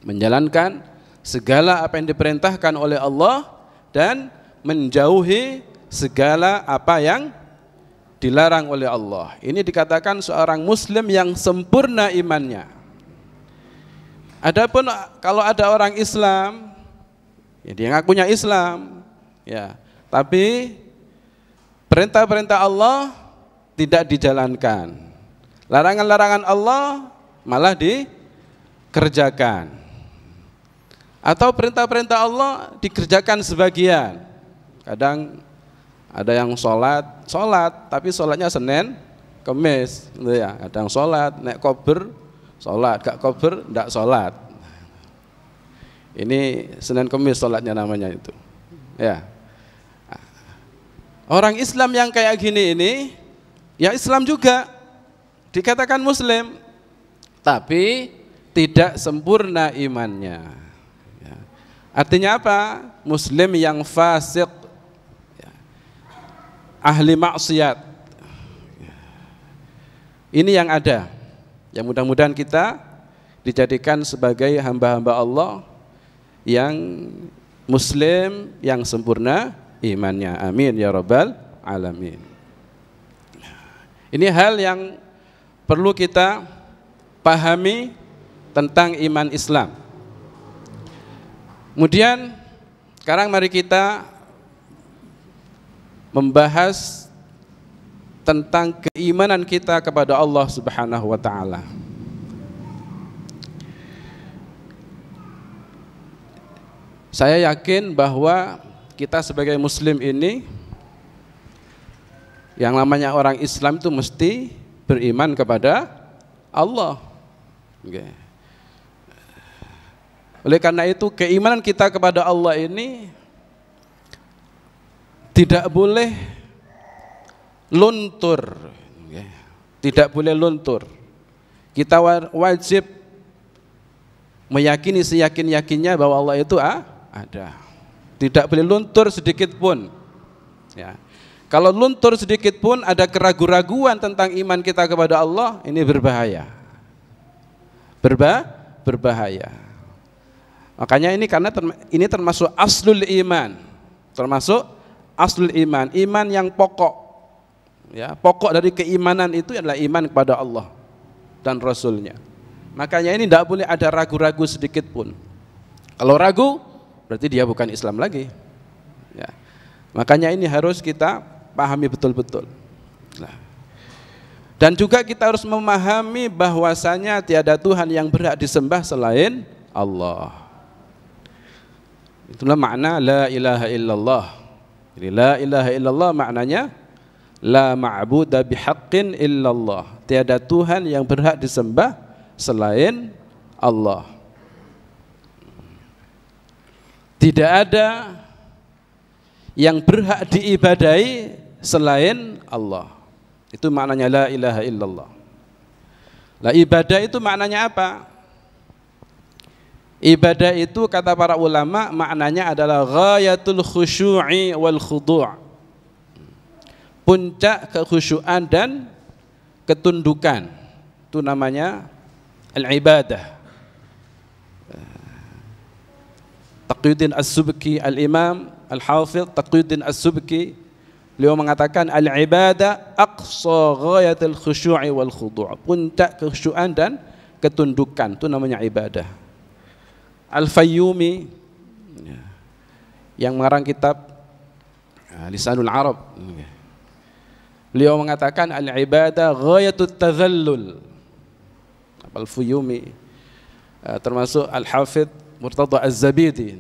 menjalankan segala apa yang diperintahkan oleh Allah dan menjauhi segala apa yang dilarang oleh Allah. Ini dikatakan seorang muslim yang sempurna imannya. Adapun kalau ada orang Islam, ya dia ngakunya Islam, ya, tapi perintah-perintah Allah tidak dijalankan. Larangan-larangan Allah malah dikerjakan. Atau perintah-perintah Allah dikerjakan sebagian. Kadang ada yang sholat tapi sholatnya Senin, Kemis, gitu ya. Kadang sholat, naik kober, sholat, gak kober, enggak sholat. Ini Senin Kemis sholatnya namanya itu. Ya. Orang Islam yang kayak gini ini, ya Islam juga, dikatakan Muslim, tapi tidak sempurna imannya. Ya. Artinya apa? Muslim yang fasik, ya, ahli maksiat. Ya. Ini yang ada. Ya mudah-mudahan kita dijadikan sebagai hamba-hamba Allah yang Muslim yang sempurna imannya. Amin ya rabbal alamin. Ini hal yang perlu kita pahami tentang iman Islam. Kemudian sekarang mari kita membahas tentang keimanan kita kepada Allah Subhanahu wa taala. Saya yakin bahwa kita sebagai muslim ini, yang namanya orang Islam itu mesti beriman kepada Allah. Oleh karena itu keimanan kita kepada Allah ini tidak boleh luntur. Tidak boleh luntur. Kita wajib meyakini seyakin-yakinnya bahwa Allah itu ada. Tidak boleh luntur sedikit pun. Ya. Kalau luntur sedikit pun ada keraguan-raguan tentang iman kita kepada Allah, ini berbahaya. Berbahaya. Makanya ini karena ini termasuk aslul iman. Termasuk aslul iman, iman yang pokok. Ya, pokok dari keimanan itu adalah iman kepada Allah dan Rasulnya. Makanya ini tidak boleh ada ragu-ragu sedikit pun. Kalau ragu, berarti dia bukan Islam lagi. Ya. Makanya ini harus kita pahami betul-betul. Nah. Dan juga kita harus memahami bahwasanya tiada Tuhan yang berhak disembah selain Allah. Itulah makna la ilaha illallah. Jadi la ilaha illallah maknanya la ma'budu bihaqqin illallah. Tiada Tuhan yang berhak disembah selain Allah. Tidak ada yang berhak diibadahi selain Allah. Itu maknanya la ilaha illallah. Lah ibadah itu maknanya apa? Ibadah itu kata para ulama maknanya adalah ghayatul khusyu'i wal khudu'. Puncak kekhusyuan dan ketundukan. Itu namanya al-ibadah. Taqiyuddin As-Subki, al-Imam Al-Hafidh Taqiyuddin As-Subki, beliau mengatakan al-ibadah aqsa ghayatul khusyu'i wal khudu'. Puncak kekhusyuan dan ketundukan, itu namanya ibadah. Al-Fayyumi yang mengarang kitab Lisanul Arab, beliau mengatakan al-ibadah ghayatut tadhallul. Al-Fayyumi termasuk Al-Hafidh Murtada Az-Zabidi,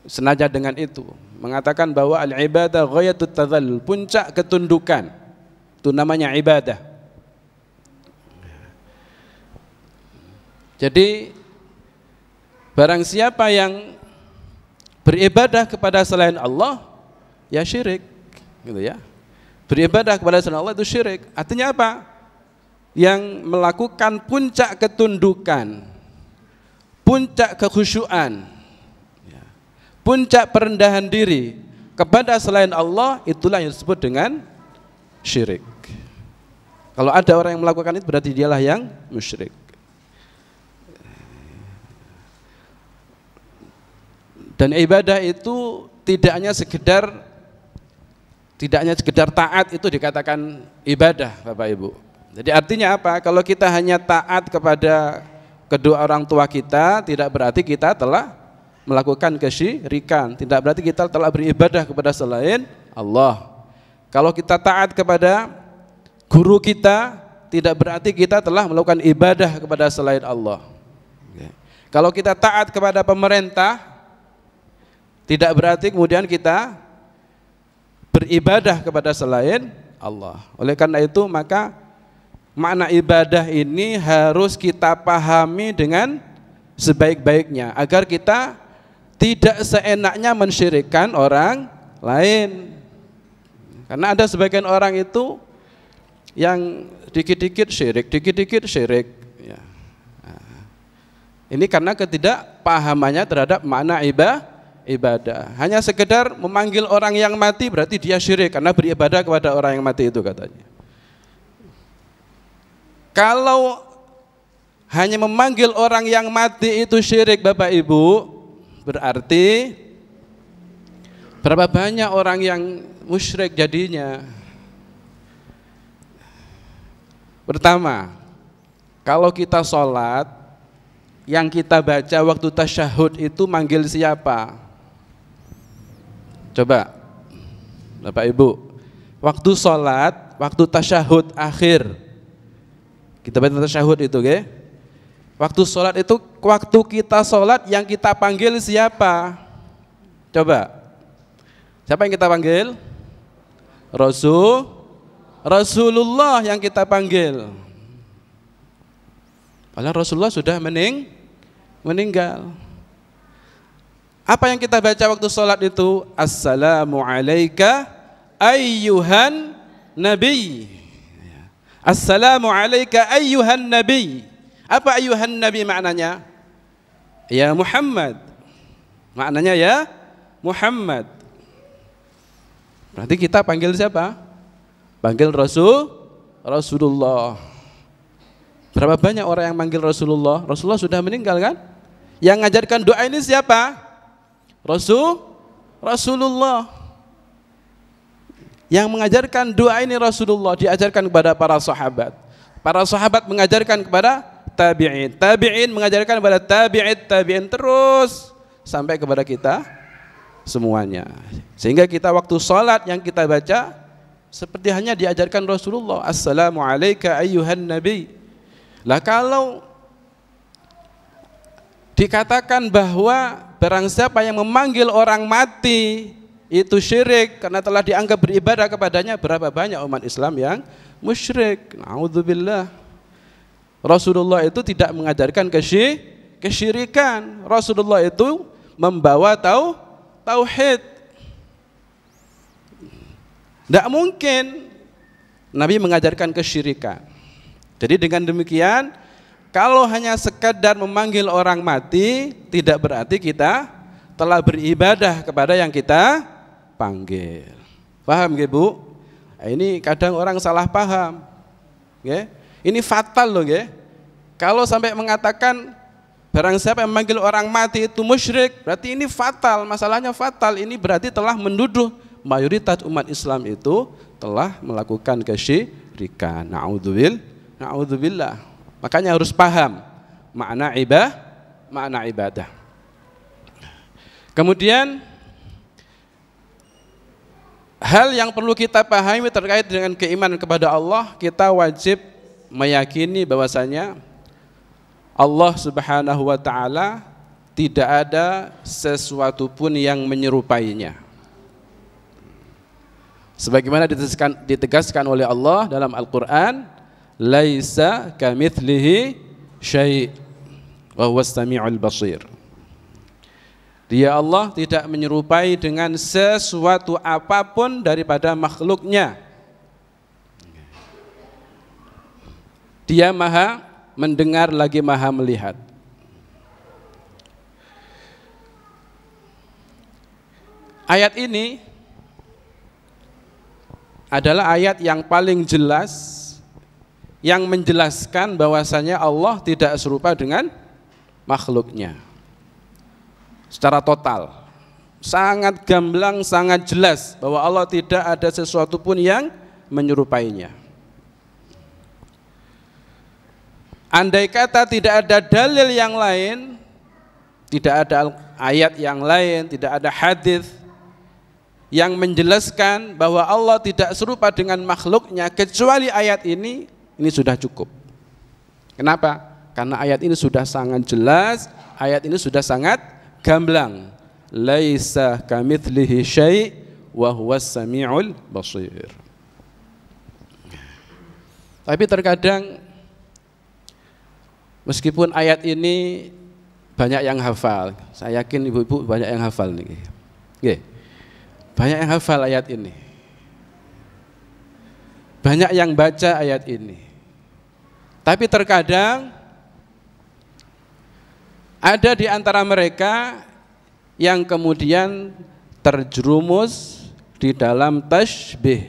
senaja dengan itu mengatakan bahwa al-ibadah ghayatut tadhallul, puncak ketundukan, itu namanya ibadah. Jadi barang siapa yang beribadah kepada selain Allah, ya syirik, gitu ya. Beribadah kepada selain Allah itu syirik. Artinya apa? Yang melakukan puncak ketundukan, puncak kekhusyuan, puncak perendahan diri kepada selain Allah, itulah yang disebut dengan syirik. Kalau ada orang yang melakukan itu, berarti dialah yang musyrik. Dan ibadah itu tidak hanya sekedar taat itu dikatakan ibadah, Bapak Ibu. Jadi artinya apa? Kalau kita hanya taat kepada kedua orang tua kita, tidak berarti kita telah melakukan kesyirikan, tidak berarti kita telah beribadah kepada selain Allah. Kalau kita taat kepada guru kita, tidak berarti kita telah melakukan ibadah kepada selain Allah. Kalau kita taat kepada pemerintah, tidak berarti kemudian kita beribadah kepada selain Allah. Oleh karena itu maka makna ibadah ini harus kita pahami dengan sebaik-baiknya agar kita tidak seenaknya mensyirikkan orang lain. Karena ada sebagian orang itu yang dikit-dikit syirik, dikit-dikit syirik. Ya. Nah, ini karena ketidakpahamannya terhadap makna ibadah. Hanya sekedar memanggil orang yang mati berarti dia syirik karena beribadah kepada orang yang mati itu katanya. Kalau hanya memanggil orang yang mati itu syirik, Bapak Ibu, berarti berapa banyak orang yang musyrik jadinya? Pertama, kalau kita sholat, yang kita baca waktu tasyahud itu manggil siapa? Coba Bapak Ibu, waktu sholat, waktu tasyahud akhir, kita baca tasyahud itu, okay? Waktu sholat itu, waktu kita sholat yang kita panggil siapa? Coba, siapa yang kita panggil? Rasulullah yang kita panggil. Padahal Rasulullah sudah meninggal. Apa yang kita baca waktu sholat itu? Assalamu alayka ayyuhan nabi. Assalamu alayka ayyuhan nabi. Apa ayyuhan nabi maknanya? Ya Muhammad. Maknanya ya Muhammad. Berarti kita panggil siapa? Panggil Rasulullah. Berapa banyak orang yang manggil Rasulullah? Rasulullah sudah meninggal kan? Yang mengajarkan doa ini siapa? Rasulullah. Yang mengajarkan doa ini Rasulullah, diajarkan kepada para sahabat. Para sahabat mengajarkan kepada tabi'in. Tabi'in mengajarkan kepada tabi'in terus sampai kepada kita semuanya. Sehingga kita waktu sholat yang kita baca seperti hanya diajarkan Rasulullah. Assalamualaikum ayyuhan nabi. Lah kalau dikatakan bahwa barang siapa yang memanggil orang mati itu syirik karena telah dianggap beribadah kepadanya, berapa banyak umat Islam yang musyrik. Na'udzubillah. Rasulullah itu tidak mengajarkan kesyirikan. Rasulullah itu membawa tauhid. Tidak mungkin Nabi mengajarkan kesyirikan. Jadi dengan demikian, kalau hanya sekadar memanggil orang mati, tidak berarti kita telah beribadah kepada yang kita panggil. Paham nggih, Bu? Ini kadang orang salah paham. Nggih. Ini fatal loh, nggih. Kalau sampai mengatakan barang siapa yang memanggil orang mati itu musyrik, berarti ini fatal, masalahnya fatal. Ini berarti telah menuduh mayoritas umat Islam itu telah melakukan kesyirikan. Na'udzubillah. Makanya harus paham makna ibadah. Kemudian hal yang perlu kita pahami terkait dengan keimanan kepada Allah, kita wajib meyakini bahwasanya Allah Subhanahu wa taala tidak ada sesuatu pun yang menyerupainya. Sebagaimana ditegaskan oleh Allah dalam Al-Qur'an, laisa kamitslihi syai' wa huwas samiul basir. Dia Allah tidak menyerupai dengan sesuatu apapun daripada makhluknya. Dia maha mendengar lagi maha melihat. Ayat ini adalah ayat yang paling jelas yang menjelaskan bahwasanya Allah tidak serupa dengan makhluknya. Secara total, sangat gamblang, sangat jelas bahwa Allah tidak ada sesuatu pun yang menyerupainya. Andai kata tidak ada dalil yang lain, tidak ada ayat yang lain, tidak ada hadis yang menjelaskan bahwa Allah tidak serupa dengan makhluknya kecuali ayat ini sudah cukup. Kenapa? Karena ayat ini sudah sangat jelas, ayat ini sudah sangat gamblang. Laisa kamitslihi syai' wa huwas samiul basir. Tapi terkadang meskipun ayat ini banyak yang hafal, saya yakin ibu-ibu banyak yang hafal nih. Nggih. Banyak yang hafal ayat ini. Banyak yang baca ayat ini. Tapi terkadang ada di antara mereka yang kemudian terjerumus di dalam tasbih,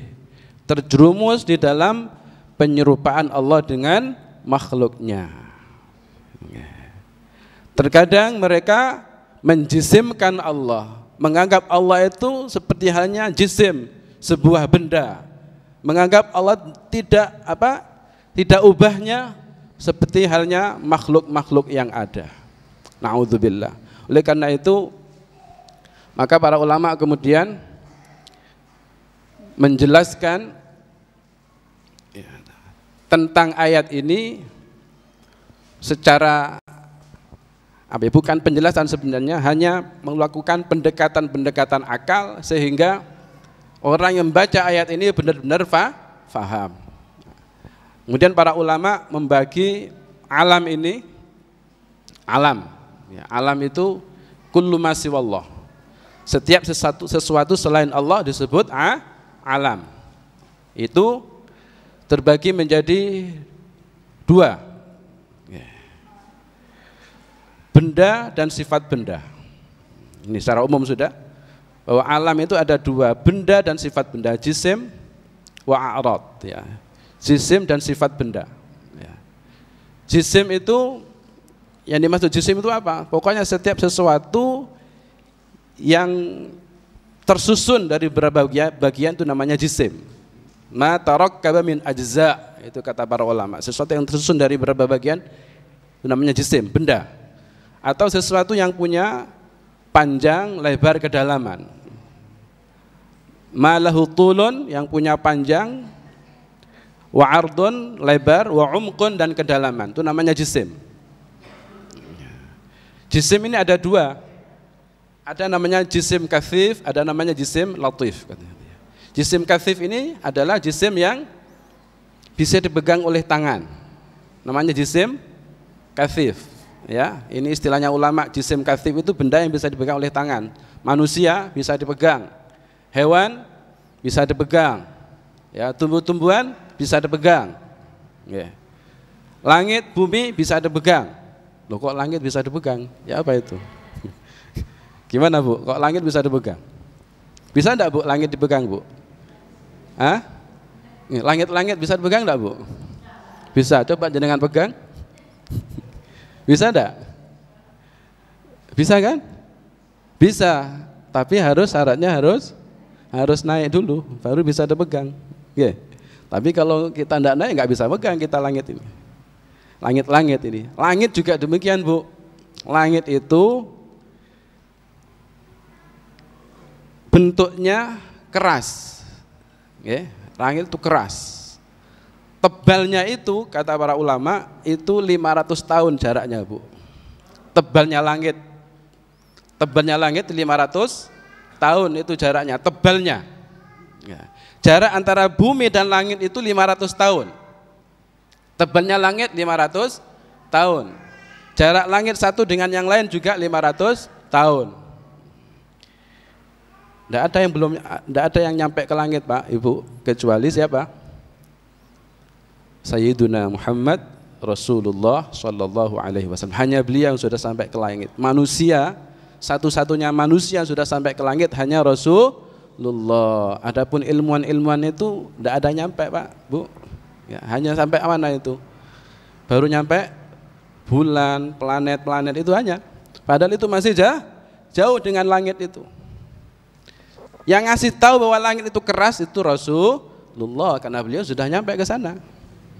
terjerumus di dalam penyerupaan Allah dengan makhluknya. Terkadang mereka menjisimkan Allah, menganggap Allah itu seperti halnya jisim, sebuah benda. Menganggap Allah tidak ubahnya seperti halnya makhluk-makhluk yang ada. Na'udzubillah. Oleh karena itu, maka para ulama kemudian menjelaskan tentang ayat ini secara bukan penjelasan sebenarnya, hanya melakukan pendekatan-pendekatan akal sehingga orang yang membaca ayat ini benar-benar faham. Kemudian para ulama membagi alam ini, alam itu kullu ma siwallah. Setiap sesuatu selain Allah disebut alam. Itu terbagi menjadi dua, benda dan sifat benda. Ini secara umum sudah, bahwa alam itu ada dua, benda dan sifat benda, jisim wa a'rad, jisim dan sifat benda. Jisim itu Yang dimaksud jisim itu apa? Pokoknya setiap sesuatu yang tersusun dari beberapa bagian itu namanya jisim. Ma tarakkaba min ajza, itu kata para ulama. Sesuatu yang tersusun dari beberapa bagian itu namanya jisim, benda. Atau sesuatu yang punya panjang, lebar, kedalaman. Ma lahu tulun, yang punya panjang, wa ardun, lebar, wa umqun, dan kedalaman. Itu namanya jisim. Jisim ini ada dua. Ada namanya jisim kathif, ada namanya jisim latif. Jisim kathif ini adalah jisim yang bisa dipegang oleh tangan. Namanya jisim kathif. Ya, ini istilahnya ulama. Jisim kathif itu benda yang bisa dipegang oleh tangan. Manusia bisa dipegang, hewan bisa dipegang, ya, tumbuh-tumbuhan bisa dipegang. Ya. Langit, bumi bisa dipegang. Loh, kok langit bisa dipegang? Ya, apa itu? Gimana, Bu? Kok langit bisa dipegang? Bisa enggak, Bu, langit dipegang, Bu? Hah? Langit-langit bisa dipegang enggak, Bu? Bisa. Coba jenengan pegang. Bisa enggak? Bisa kan? Bisa. Tapi syaratnya harus naik dulu baru bisa dipegang. Yeah. Tapi kalau kita enggak naik enggak bisa pegang kita langit ini. Langit-langit ini. Langit juga demikian, Bu. Langit itu bentuknya keras. Ya, langit itu keras. Tebalnya itu kata para ulama itu 500 tahun jaraknya, Bu. Tebalnya langit. Tebalnya langit 500 tahun itu jaraknya, tebalnya. Ya. Jarak antara bumi dan langit itu 500 tahun. Tebalnya langit 500 tahun. Jarak langit satu dengan yang lain juga 500 tahun. Tidak ada yang nyampe ke langit, Pak, Ibu, kecuali siapa? Sayyiduna Muhammad Rasulullah Sallallahu Alaihi Wasallam. Hanya beliau yang sudah sampai ke langit. Manusia, satu-satunya manusia yang sudah sampai ke langit hanya Rasulullah. Adapun ilmuwan itu tidak ada nyampe, Pak, Bu. Ya, hanya sampai mana itu? Baru nyampe bulan, planet itu hanya. Padahal itu masih jauh dengan langit itu. Yang ngasih tahu bahwa langit itu keras itu Rasulullah, karena beliau sudah nyampe ke sana.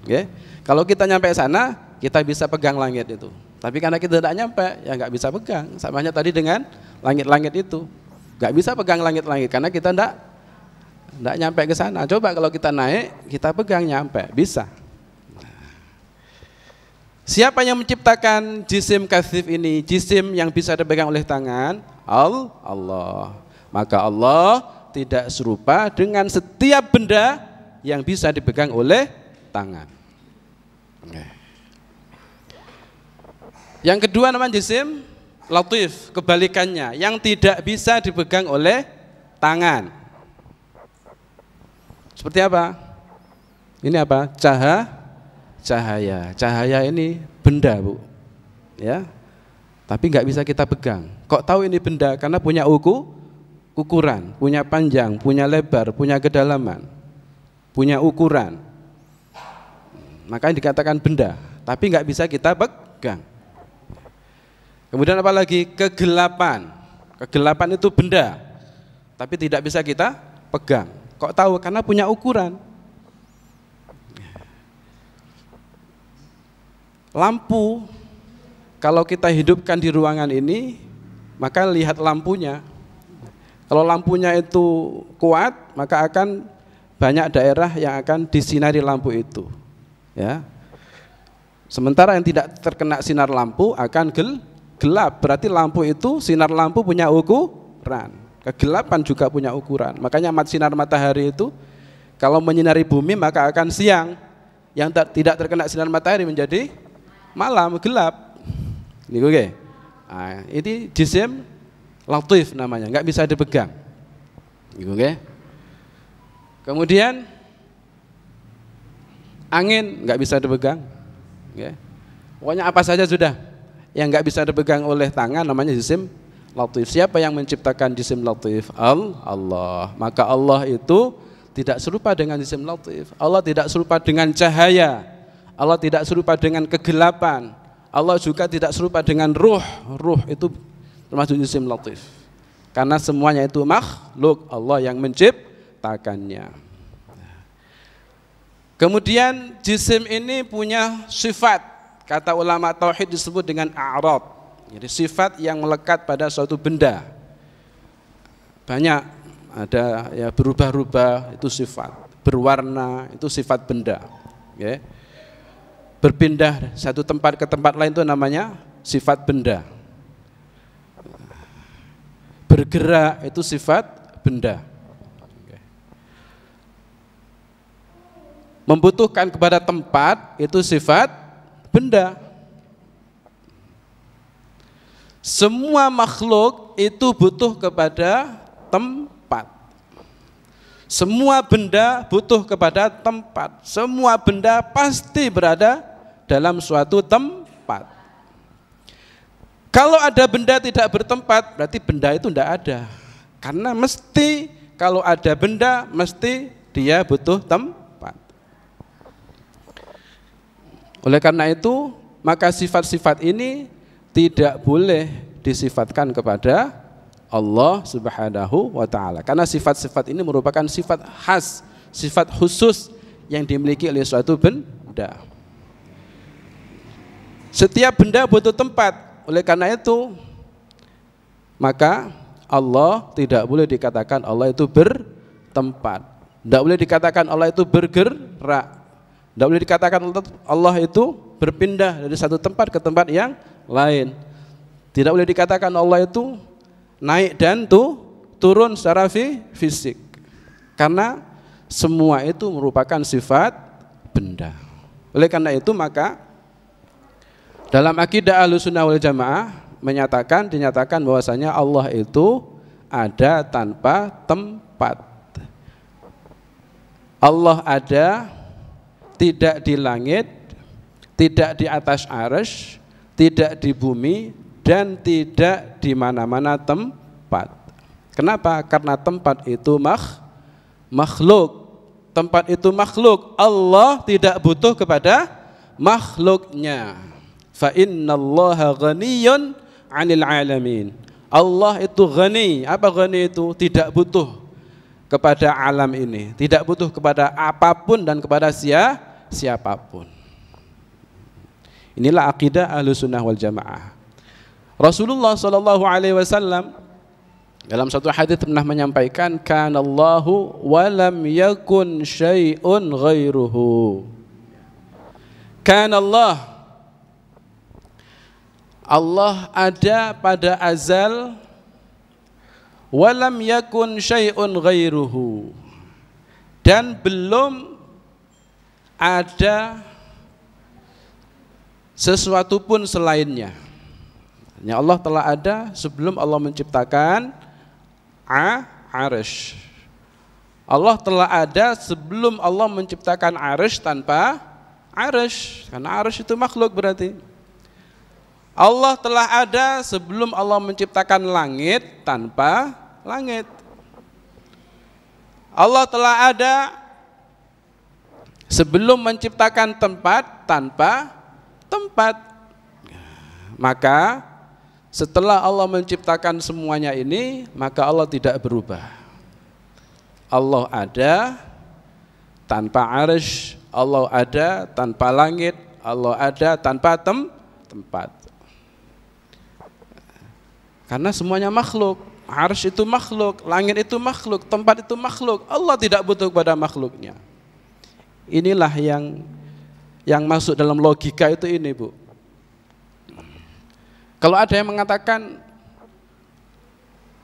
Okay? Kalau kita nyampe ke sana, kita bisa pegang langit itu. Tapi karena kita tidak nyampe, ya nggak bisa pegang. Samanya tadi dengan langit-langit itu, nggak bisa pegang langit-langit karena kita tidak nyampe ke sana. Coba kalau kita naik, kita pegang nyampe, bisa. Siapa yang menciptakan jisim kathif ini? Jisim yang bisa dipegang oleh tangan? Allah. Maka Allah tidak serupa dengan setiap benda yang bisa dipegang oleh tangan. Yang kedua namanya jisim latif, kebalikannya, yang tidak bisa dipegang oleh tangan. Seperti apa? Ini apa? Cahaya. Cahaya ini benda, Bu. Ya. Tapi nggak bisa kita pegang. Kok tahu ini benda? Karena punya ukuran, punya panjang, punya lebar, punya kedalaman, punya ukuran. Makanya dikatakan benda. Tapi nggak bisa kita pegang. Kemudian apa lagi? Kegelapan. Kegelapan itu benda, tapi tidak bisa kita pegang. Kok tahu? Karena punya ukuran. Lampu, kalau kita hidupkan di ruangan ini, maka lihat lampunya. Kalau lampunya itu kuat, maka akan banyak daerah yang akan disinari lampu itu. Ya. Sementara yang tidak terkena sinar lampu akan gelap. Berarti lampu itu, sinar lampu punya ukuran. Kegelapan juga punya ukuran. Makanya sinar matahari itu kalau menyinari bumi maka akan siang. Yang tidak terkena sinar matahari menjadi malam, gelap. Ini oke. Nah, ini jisim latif namanya, nggak bisa dipegang. Oke. Kemudian angin nggak bisa dipegang. Oke. Pokoknya apa saja sudah yang nggak bisa dipegang oleh tangan namanya jisim latif. Siapa yang menciptakan jisim latif? Allah. Maka Allah itu tidak serupa dengan jisim latif. Allah tidak serupa dengan cahaya. Allah tidak serupa dengan kegelapan. Allah juga tidak serupa dengan ruh. Ruh itu termasuk isim latif. Karena semuanya itu makhluk, Allah yang menciptakannya. Kemudian jisim ini punya sifat. Kata ulama tauhid disebut dengan a'rad. Jadi sifat yang melekat pada suatu benda. Banyak, ada ya berubah-ubah itu sifat, berwarna itu sifat benda. Okay. Berpindah satu tempat ke tempat lain itu namanya sifat benda. Bergerak itu sifat benda. Okay. Membutuhkan kepada tempat itu sifat benda. Semua makhluk itu butuh kepada tempat. Semua benda butuh kepada tempat. Semua benda pasti berada dalam suatu tempat. Kalau ada benda tidak bertempat, berarti benda itu tidak ada. Karena mesti kalau ada benda, mesti dia butuh tempat. Oleh karena itu, maka sifat-sifat ini tidak boleh disifatkan kepada Allah Subhanahu wa ta'ala. Karena sifat-sifat ini merupakan sifat khas, sifat khusus yang dimiliki oleh suatu benda. Setiap benda butuh tempat. Oleh karena itu, maka Allah tidak boleh dikatakan Allah itu bertempat. Tidak boleh dikatakan Allah itu bergerak. Tidak boleh dikatakan Allah itu berpindah dari satu tempat ke tempat yang lain. Tidak boleh dikatakan Allah itu naik dan turun secara fisik. Karena semua itu merupakan sifat benda. Oleh karena itu maka dalam akidah Ahlussunnah wal Jamaah dinyatakan bahwasanya Allah itu ada tanpa tempat. Allah ada tidak di langit, tidak di atas arsy, tidak di bumi, dan tidak di mana-mana tempat. Kenapa? Karena tempat itu makhluk. Tempat itu makhluk. Allah tidak butuh kepada makhluknya. Fa innallaha ghaniyyun 'anil 'alamin. Allah itu ghani. Apa ghani itu? Tidak butuh kepada alam ini, tidak butuh kepada apapun dan kepada siapapun. Inilah akidah Ahlussunnah wal Jamaah. Rasulullah sallallahu alaihi wasallam dalam satu hadis pernah menyampaikan, kanallahu wa lam yakun syai'un ghairuhu. Kanallah, Allah ada pada azal, walam yakun syai'un ghairuhu, dan belum ada sesuatu pun selainnya. Allah telah ada sebelum Allah menciptakan arsy. Allah telah ada sebelum Allah menciptakan arsy tanpa arsy, karena arsy itu makhluk berarti. Allah telah ada sebelum Allah menciptakan langit tanpa langit. Allah telah ada sebelum menciptakan tempat tanpa tempat. Maka setelah Allah menciptakan semuanya ini, maka Allah tidak berubah. Allah ada tanpa arsy, Allah ada tanpa langit, Allah ada tanpa tempat. Karena semuanya makhluk, arsy itu makhluk, langit itu makhluk, tempat itu makhluk. Allah tidak butuh kepada makhluknya. Inilah yang masuk dalam logika itu ini, Bu. Kalau ada yang mengatakan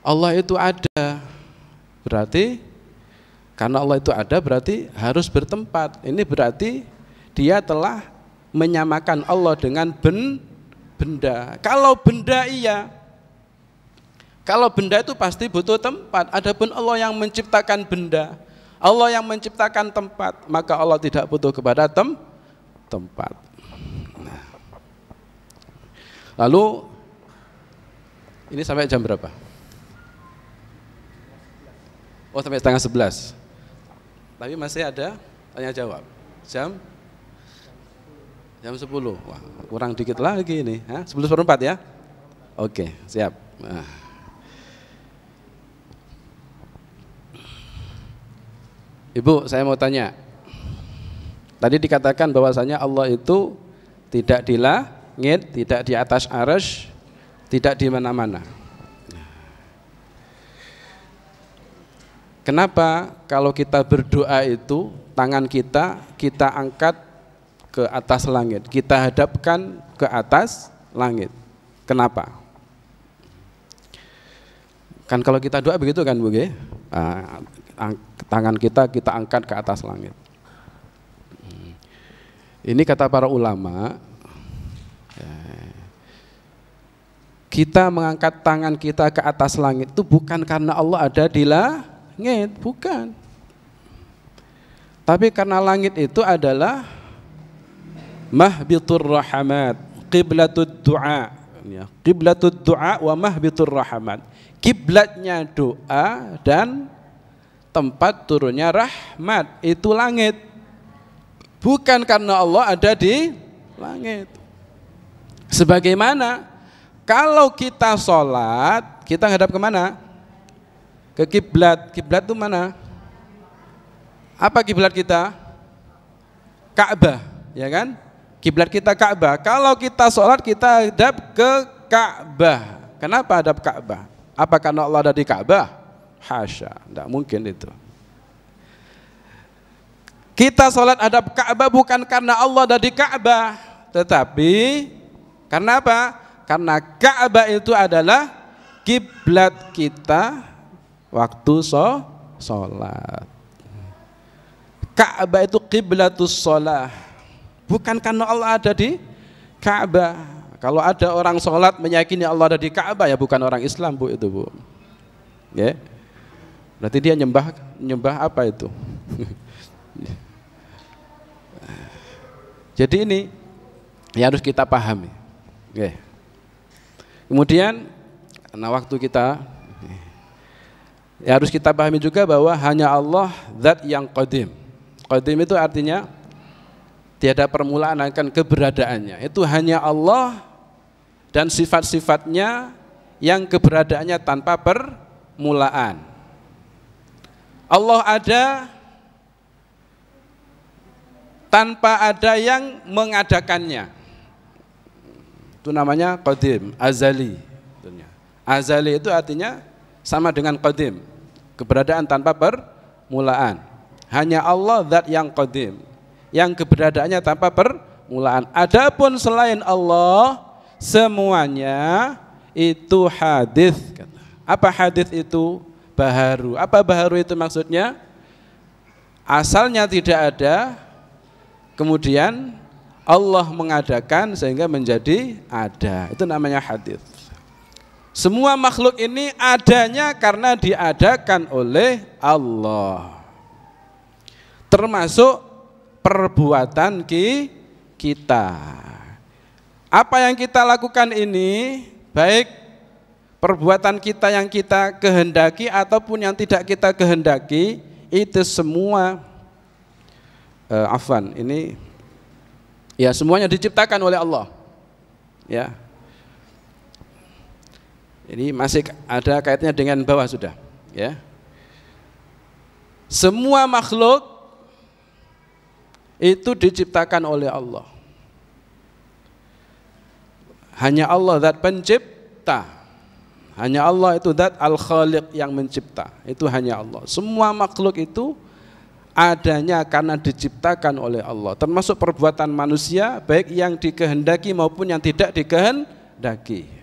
Allah itu ada, berarti karena Allah itu ada berarti harus bertempat. Ini berarti dia telah menyamakan Allah dengan benda. Kalau benda iya, kalau benda itu pasti butuh tempat. Adapun Allah yang menciptakan benda, Allah yang menciptakan tempat, maka Allah tidak butuh kepada tempat. Nah. Lalu ini sampai jam berapa? Oh, sampai 10:30. Tapi masih ada tanya jawab. Jam Jam 10. Wah, kurang dikit lagi ini. 11:04 ya? Oke, siap. Nah. Ibu, saya mau tanya. Tadi dikatakan bahwasanya Allah itu tidak di langit, tidak di atas arsy, tidak di mana-mana. Kenapa kalau kita berdoa itu tangan kita angkat ke atas langit, kita hadapkan ke atas langit? Kenapa? Kan kalau kita doa begitu kan Bu? Tangan kita angkat ke atas langit. Ini kata para ulama, kita mengangkat tangan kita ke atas langit itu bukan karena Allah ada di langit, bukan. Tapi karena langit itu adalah mahbitur rahmat, qiblatud du'a, qiblatud du'a wa mahbitur rahmat. Kiblatnya doa dan tempat turunnya rahmat, itu langit. Bukan karena Allah ada di langit. Sebagaimana kalau kita sholat, kita ngadap kemana? Ke kiblat. Kiblat itu mana? Apa kiblat kita? Ka'bah, ya kan? Kiblat kita Ka'bah. Kalau kita sholat kita hadap ke Ka'bah. Kenapa hadap Ka'bah? Apa karena Allah ada di Ka'bah? Hasya, tidak mungkin itu. Kita sholat hadap Ka'bah bukan karena Allah ada di Ka'bah, tetapi karena apa? Karena Ka'bah itu adalah kiblat kita waktu sholat. Ka'bah itu kiblatus sholat. Bukan karena Allah ada di Ka'bah. Kalau ada orang sholat meyakini Allah ada di Ka'bah, ya bukan orang Islam Bu itu Bu. Ya. Berarti dia nyembah apa itu? Jadi ini yang harus kita pahami. Oke. Kemudian, karena waktu kita, ya harus kita pahami juga bahwa hanya Allah zat yang qadim. Qadim itu artinya tiada permulaan akan keberadaannya. Itu hanya Allah dan sifat-sifatnya yang keberadaannya tanpa permulaan. Allah ada tanpa ada yang mengadakannya. Itu namanya qadim, azali. Azali itu artinya sama dengan qadim, keberadaan tanpa permulaan. Hanya Allah zat yang qadim, yang keberadaannya tanpa permulaan. Adapun selain Allah semuanya itu hadis. Apa hadis itu? Baharu. Apa baharu itu maksudnya? Asalnya tidak ada, kemudian Allah mengadakan sehingga menjadi ada. Itu namanya hadis. Semua makhluk ini adanya karena diadakan oleh Allah. Termasuk perbuatan kita. Apa yang kita lakukan ini, baik perbuatan kita yang kita kehendaki ataupun yang tidak kita kehendaki, itu semua ini ya semuanya diciptakan oleh Allah. Ya. Ini masih ada kaitannya dengan bawah sudah, ya. Semua makhluk itu diciptakan oleh Allah. Hanya Allah zat pencipta. Hanya Allah itu zat al-khaliq yang mencipta. Itu hanya Allah. Semua makhluk itu adanya karena diciptakan oleh Allah. Termasuk perbuatan manusia, baik yang dikehendaki maupun yang tidak dikehendaki.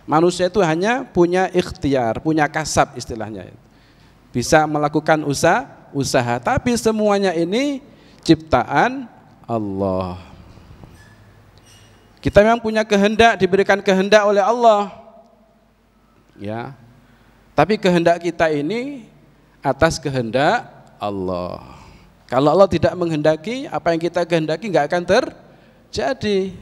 Manusia itu hanya punya ikhtiar, punya kasab istilahnya. Bisa melakukan usaha, tapi semuanya ini ciptaan Allah. Kita memang punya kehendak, diberikan kehendak oleh Allah. Ya. Tapi kehendak kita ini atas kehendak Allah. Kalau Allah tidak menghendaki, apa yang kita kehendaki nggak akan terjadi.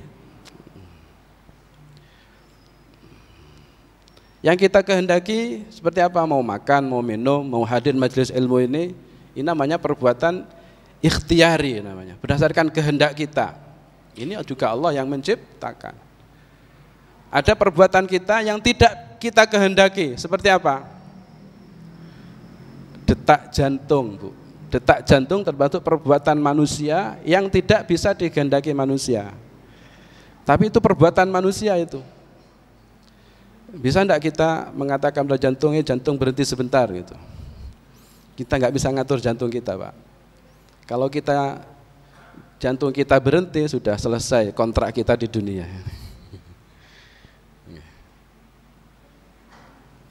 Yang kita kehendaki seperti apa? Mau makan, mau minum, mau hadir majelis ilmu ini namanya perbuatan ikhtiari namanya, berdasarkan kehendak kita. Ini juga Allah yang menciptakan. Ada perbuatan kita yang tidak kita kehendaki. Seperti apa? Detak jantung, Bu. Detak jantung termasuk perbuatan manusia yang tidak bisa dikehendaki manusia. Tapi itu perbuatan manusia itu. Bisa enggak kita mengatakan pada jantungnya, jantung berhenti sebentar gitu? Kita enggak bisa ngatur jantung kita, Pak. Kalau kita jantung kita berhenti, sudah selesai kontrak kita di dunia.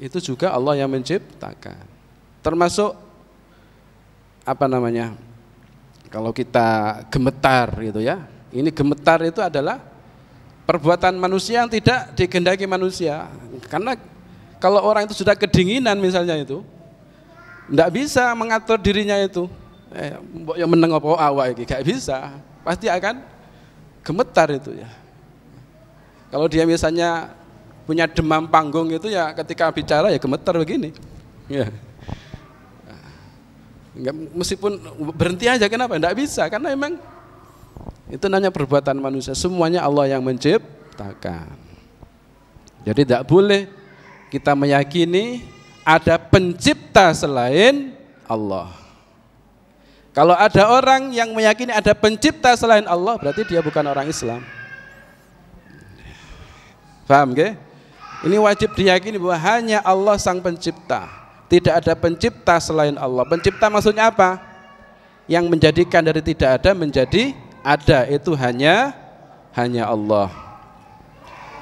Itu juga Allah yang menciptakan. Termasuk apa namanya? Kalau kita gemetar gitu ya. Ini gemetar itu adalah perbuatan manusia yang tidak dikehendaki manusia. Karena kalau orang itu sudah kedinginan misalnya itu, tidak bisa mengatur dirinya itu. Yang meneng apa awak iki gak bisa. Pasti akan gemetar itu ya. Kalau dia misalnya punya demam panggung itu ya ketika bicara ya gemetar begini. Ya. Enggak, meskipun berhenti aja kenapa? Enggak bisa karena memang itu namanya perbuatan manusia. Semuanya Allah yang menciptakan. Jadi tidak boleh kita meyakini ada pencipta selain Allah. Kalau ada orang yang meyakini ada pencipta selain Allah, berarti dia bukan orang Islam. Paham nggih? Ini wajib diyakini bahwa hanya Allah sang pencipta. Tidak ada pencipta selain Allah. Pencipta maksudnya apa? Yang menjadikan dari tidak ada menjadi ada, itu hanya Allah.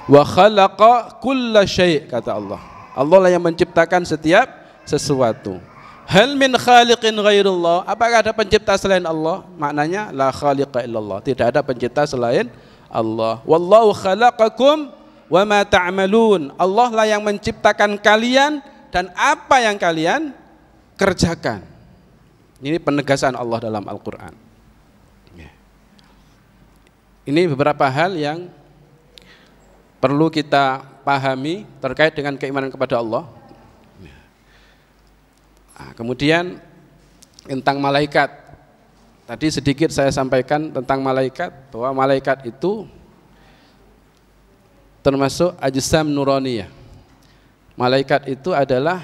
Wa khalaqa kulla syai', kata Allah. Allah lah yang menciptakan setiap sesuatu. Hal min khaliqin ghairullah, apakah ada pencipta selain Allah? Maknanya la khaliqa illallah, tidak ada pencipta selain Allah. Wallahu khalaqakum wa ma ta'malun, Allah lah yang menciptakan kalian dan apa yang kalian kerjakan. Ini penegasan Allah dalam Al-Quran. Ini beberapa hal yang perlu kita pahami terkait dengan keimanan kepada Allah. Nah, kemudian tentang malaikat, tadi sedikit saya sampaikan tentang malaikat, bahwa malaikat itu termasuk ajsam nuraniyah. Malaikat itu adalah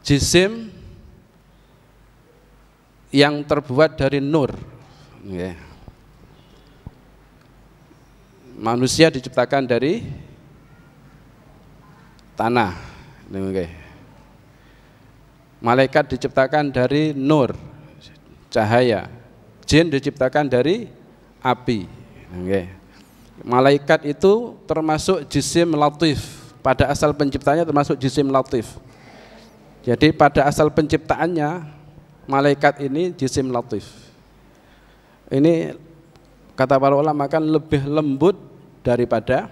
jisim yang terbuat dari nur. Manusia diciptakan dari tanah. Malaikat diciptakan dari nur, cahaya. Jin diciptakan dari api. Malaikat itu termasuk jisim latif. Pada asal penciptanya termasuk jisim latif. Jadi pada asal penciptaannya malaikat ini jisim latif. Ini kata para ulama kan lebih lembut daripada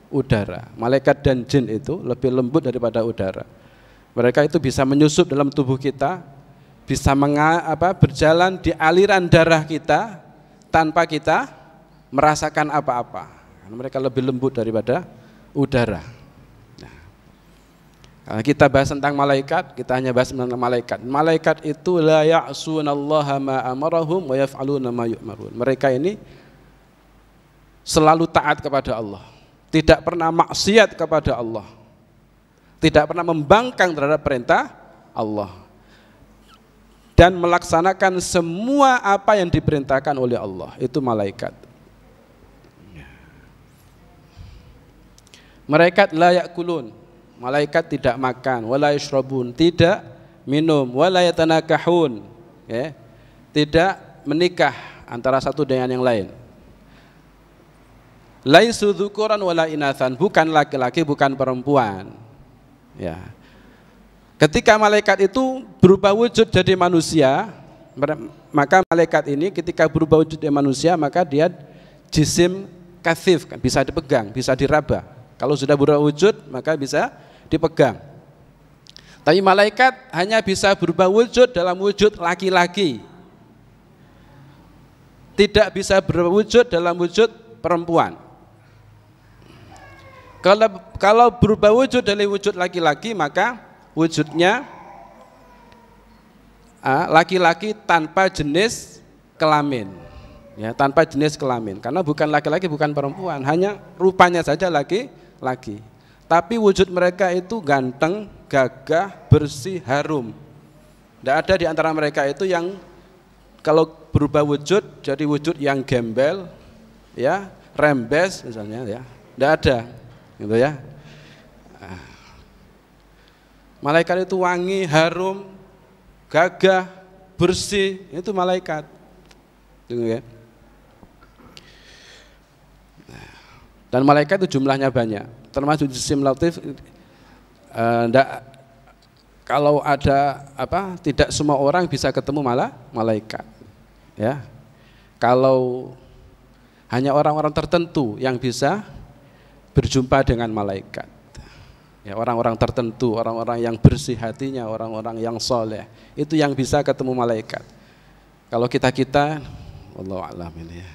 udara. Malaikat dan jin itu lebih lembut daripada udara. Mereka itu bisa menyusup dalam tubuh kita, bisa berjalan di aliran darah kita tanpa kita merasakan apa-apa. Mereka lebih lembut daripada udara. Nah, kalau kita bahas tentang malaikat, kita hanya bahas tentang malaikat. Malaikat itu la ya'sunallaha ma amarahum wa yaf'aluna ma yu'marun. Mereka ini selalu taat kepada Allah, tidak pernah maksiat kepada Allah, tidak pernah membangkang terhadap perintah Allah, dan melaksanakan semua apa yang diperintahkan oleh Allah. Itu malaikat. Malaikat la yakulun, malaikat tidak makan, wala yashrabun, tidak minum, wala yatanakahun, tidak menikah antara satu dengan yang lain. Laisu dzukuran wala inathan, bukan laki-laki bukan perempuan. Ya. Ketika malaikat itu berubah wujud jadi manusia, maka malaikat ini ketika berubah wujud jadi manusia, maka dia jisim kathif, kan bisa dipegang, bisa diraba. Kalau sudah berubah wujud maka bisa dipegang. Tapi malaikat hanya bisa berubah wujud dalam wujud laki-laki, tidak bisa berubah wujud dalam wujud perempuan. Kalau berubah wujud dari wujud laki-laki, maka wujudnya laki-laki tanpa jenis kelamin. ya, tanpa jenis kelamin, karena bukan laki-laki bukan perempuan, hanya rupanya saja laki-laki. Tapi wujud mereka itu ganteng, gagah, bersih, harum. Tidak ada di antara mereka itu yang kalau berubah wujud jadi wujud yang gembel, ya, rembes misalnya, ya, tidak ada, gitu ya. Malaikat itu wangi, harum, gagah, bersih, itu malaikat. Dan malaikat itu jumlahnya banyak, termasuk jisim latif. Kalau ada tidak semua orang bisa ketemu malaikat. Ya, kalau hanya orang-orang tertentu yang bisa berjumpa dengan malaikat. Ya, orang-orang tertentu, orang-orang yang bersih hatinya, orang-orang yang soleh, itu yang bisa ketemu malaikat. Kalau kita, wallahu a'lam ini ya,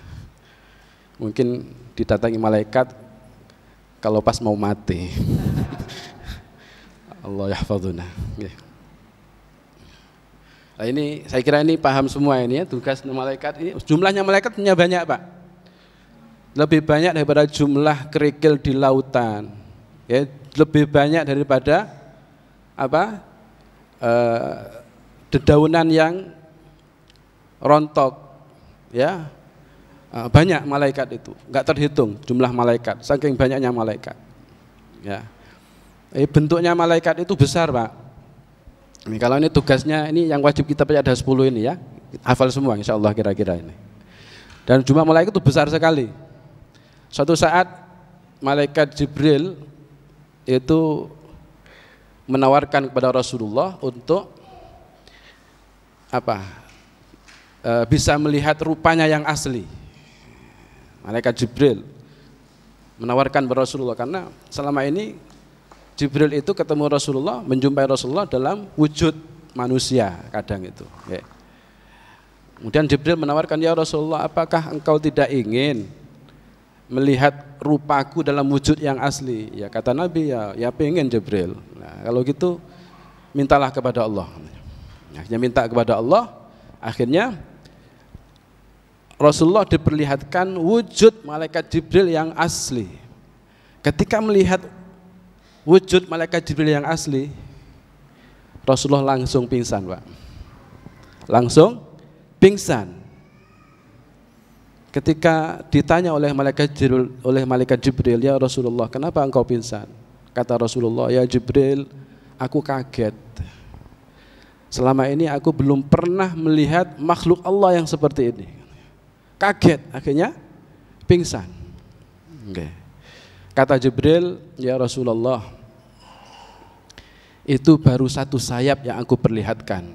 mungkin didatangi malaikat kalau pas mau mati. Allah yahfadzuna. Nah, ini saya kira ini paham semua ini ya, tugas malaikat ini. Jumlahnya malaikat punya banyak, Pak. Lebih banyak daripada jumlah kerikil di lautan. Ya, lebih banyak daripada dedaunan yang rontok, ya, banyak malaikat itu, nggak terhitung jumlah malaikat, saking banyaknya malaikat. Ya, bentuknya malaikat itu besar, Pak. Ini kalau ini tugasnya, ini yang wajib kita baca ada 10 ini ya, hafal semua insya Allah kira-kira ini. Dan jumlah malaikat itu besar sekali. Suatu saat malaikat Jibril itu menawarkan kepada Rasulullah untuk bisa melihat rupanya yang asli. Malaikat Jibril menawarkan kepada Rasulullah, karena selama ini Jibril itu ketemu Rasulullah, menjumpai Rasulullah dalam wujud manusia kadang itu. Ya. Kemudian Jibril menawarkan, ya Rasulullah, apakah engkau tidak ingin melihat rupaku dalam wujud yang asli? Ya, kata Nabi, ya pengen Jibril. Nah, kalau gitu mintalah kepada Allah. Akhirnya minta kepada Allah, akhirnya Rasulullah diperlihatkan wujud malaikat Jibril yang asli. Ketika melihat wujud malaikat Jibril yang asli, Rasulullah langsung pingsan, Pak. Langsung pingsan. Ketika ditanya oleh malaikat Jibril, ya Rasulullah, kenapa engkau pingsan? Kata Rasulullah, ya Jibril, aku kaget. Selama ini aku belum pernah melihat makhluk Allah yang seperti ini. Kaget, akhirnya pingsan. Okay. Kata Jibril, ya Rasulullah, itu baru satu sayap yang aku perlihatkan.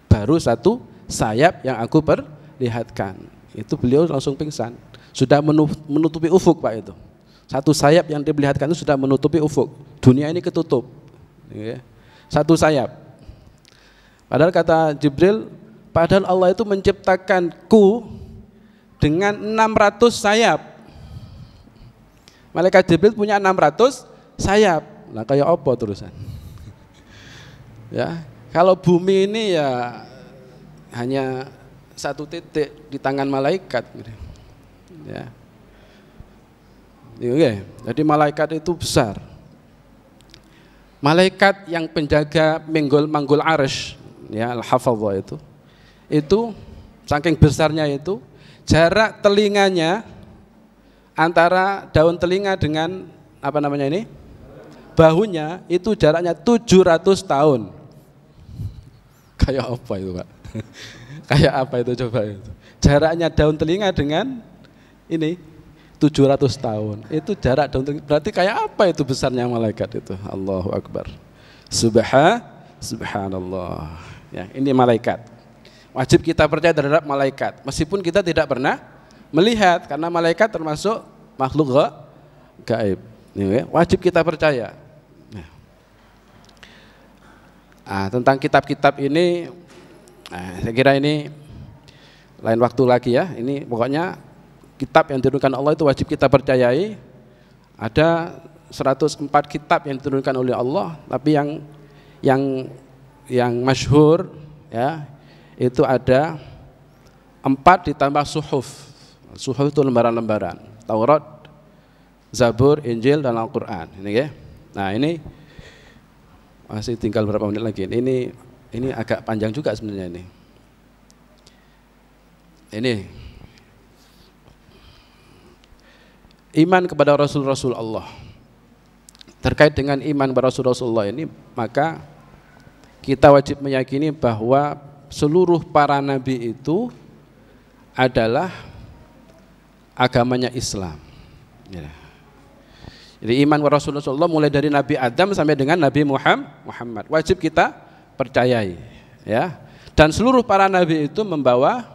Baru satu sayap yang aku perlihatkan. Itu beliau langsung pingsan. Sudah menutupi ufuk, Pak, itu. Satu sayap yang diperlihatkan itu sudah menutupi ufuk. Dunia ini ketutup. Satu sayap. Padahal kata Jibril, padahal Allah itu menciptakanku dengan 600 sayap. Malaikat Jibril punya 600 sayap. Nah, kayak apa terusan? Ya, kalau bumi ini ya hanya satu titik di tangan malaikat. Ya. Oke, jadi malaikat itu besar. Malaikat yang penjaga manggul arsh, ya, al-hafadhah itu saking besarnya itu, jarak telinganya antara daun telinga dengan bahunya itu jaraknya 700 tahun. Kayak apa itu, Pak? Kayak apa itu coba itu? Jaraknya daun telinga dengan ini 700 tahun. Itu jarak daun telinga. Berarti kayak apa itu besarnya malaikat itu? Allahu Akbar. Subhanallah. Ya, ini malaikat. Wajib kita percaya terhadap malaikat, meskipun kita tidak pernah melihat, karena malaikat termasuk makhluk gaib. Wajib kita percaya. Nah, tentang kitab-kitab ini, saya kira ini lain waktu lagi ya. Ini pokoknya kitab yang diturunkan Allah itu wajib kita percayai. Ada 104 kitab yang diturunkan oleh Allah, tapi yang masyhur ya, itu ada 4 ditambah suhuf. Suhuf itu lembaran-lembaran. Taurat, Zabur, Injil, dan Al-Quran. Ini ya. Nah ini masih tinggal berapa menit lagi. Ini agak panjang juga sebenarnya ini. Ini iman kepada Rasul-Rasul Allah. Terkait dengan iman kepada Rasul-Rasulullah ini, maka kita wajib meyakini bahwa seluruh para nabi itu adalah agamanya Islam. Ya. Jadi iman kepada Rasulullah mulai dari Nabi Adam sampai dengan Nabi Muhammad wajib kita percayai, ya. Dan seluruh para nabi itu membawa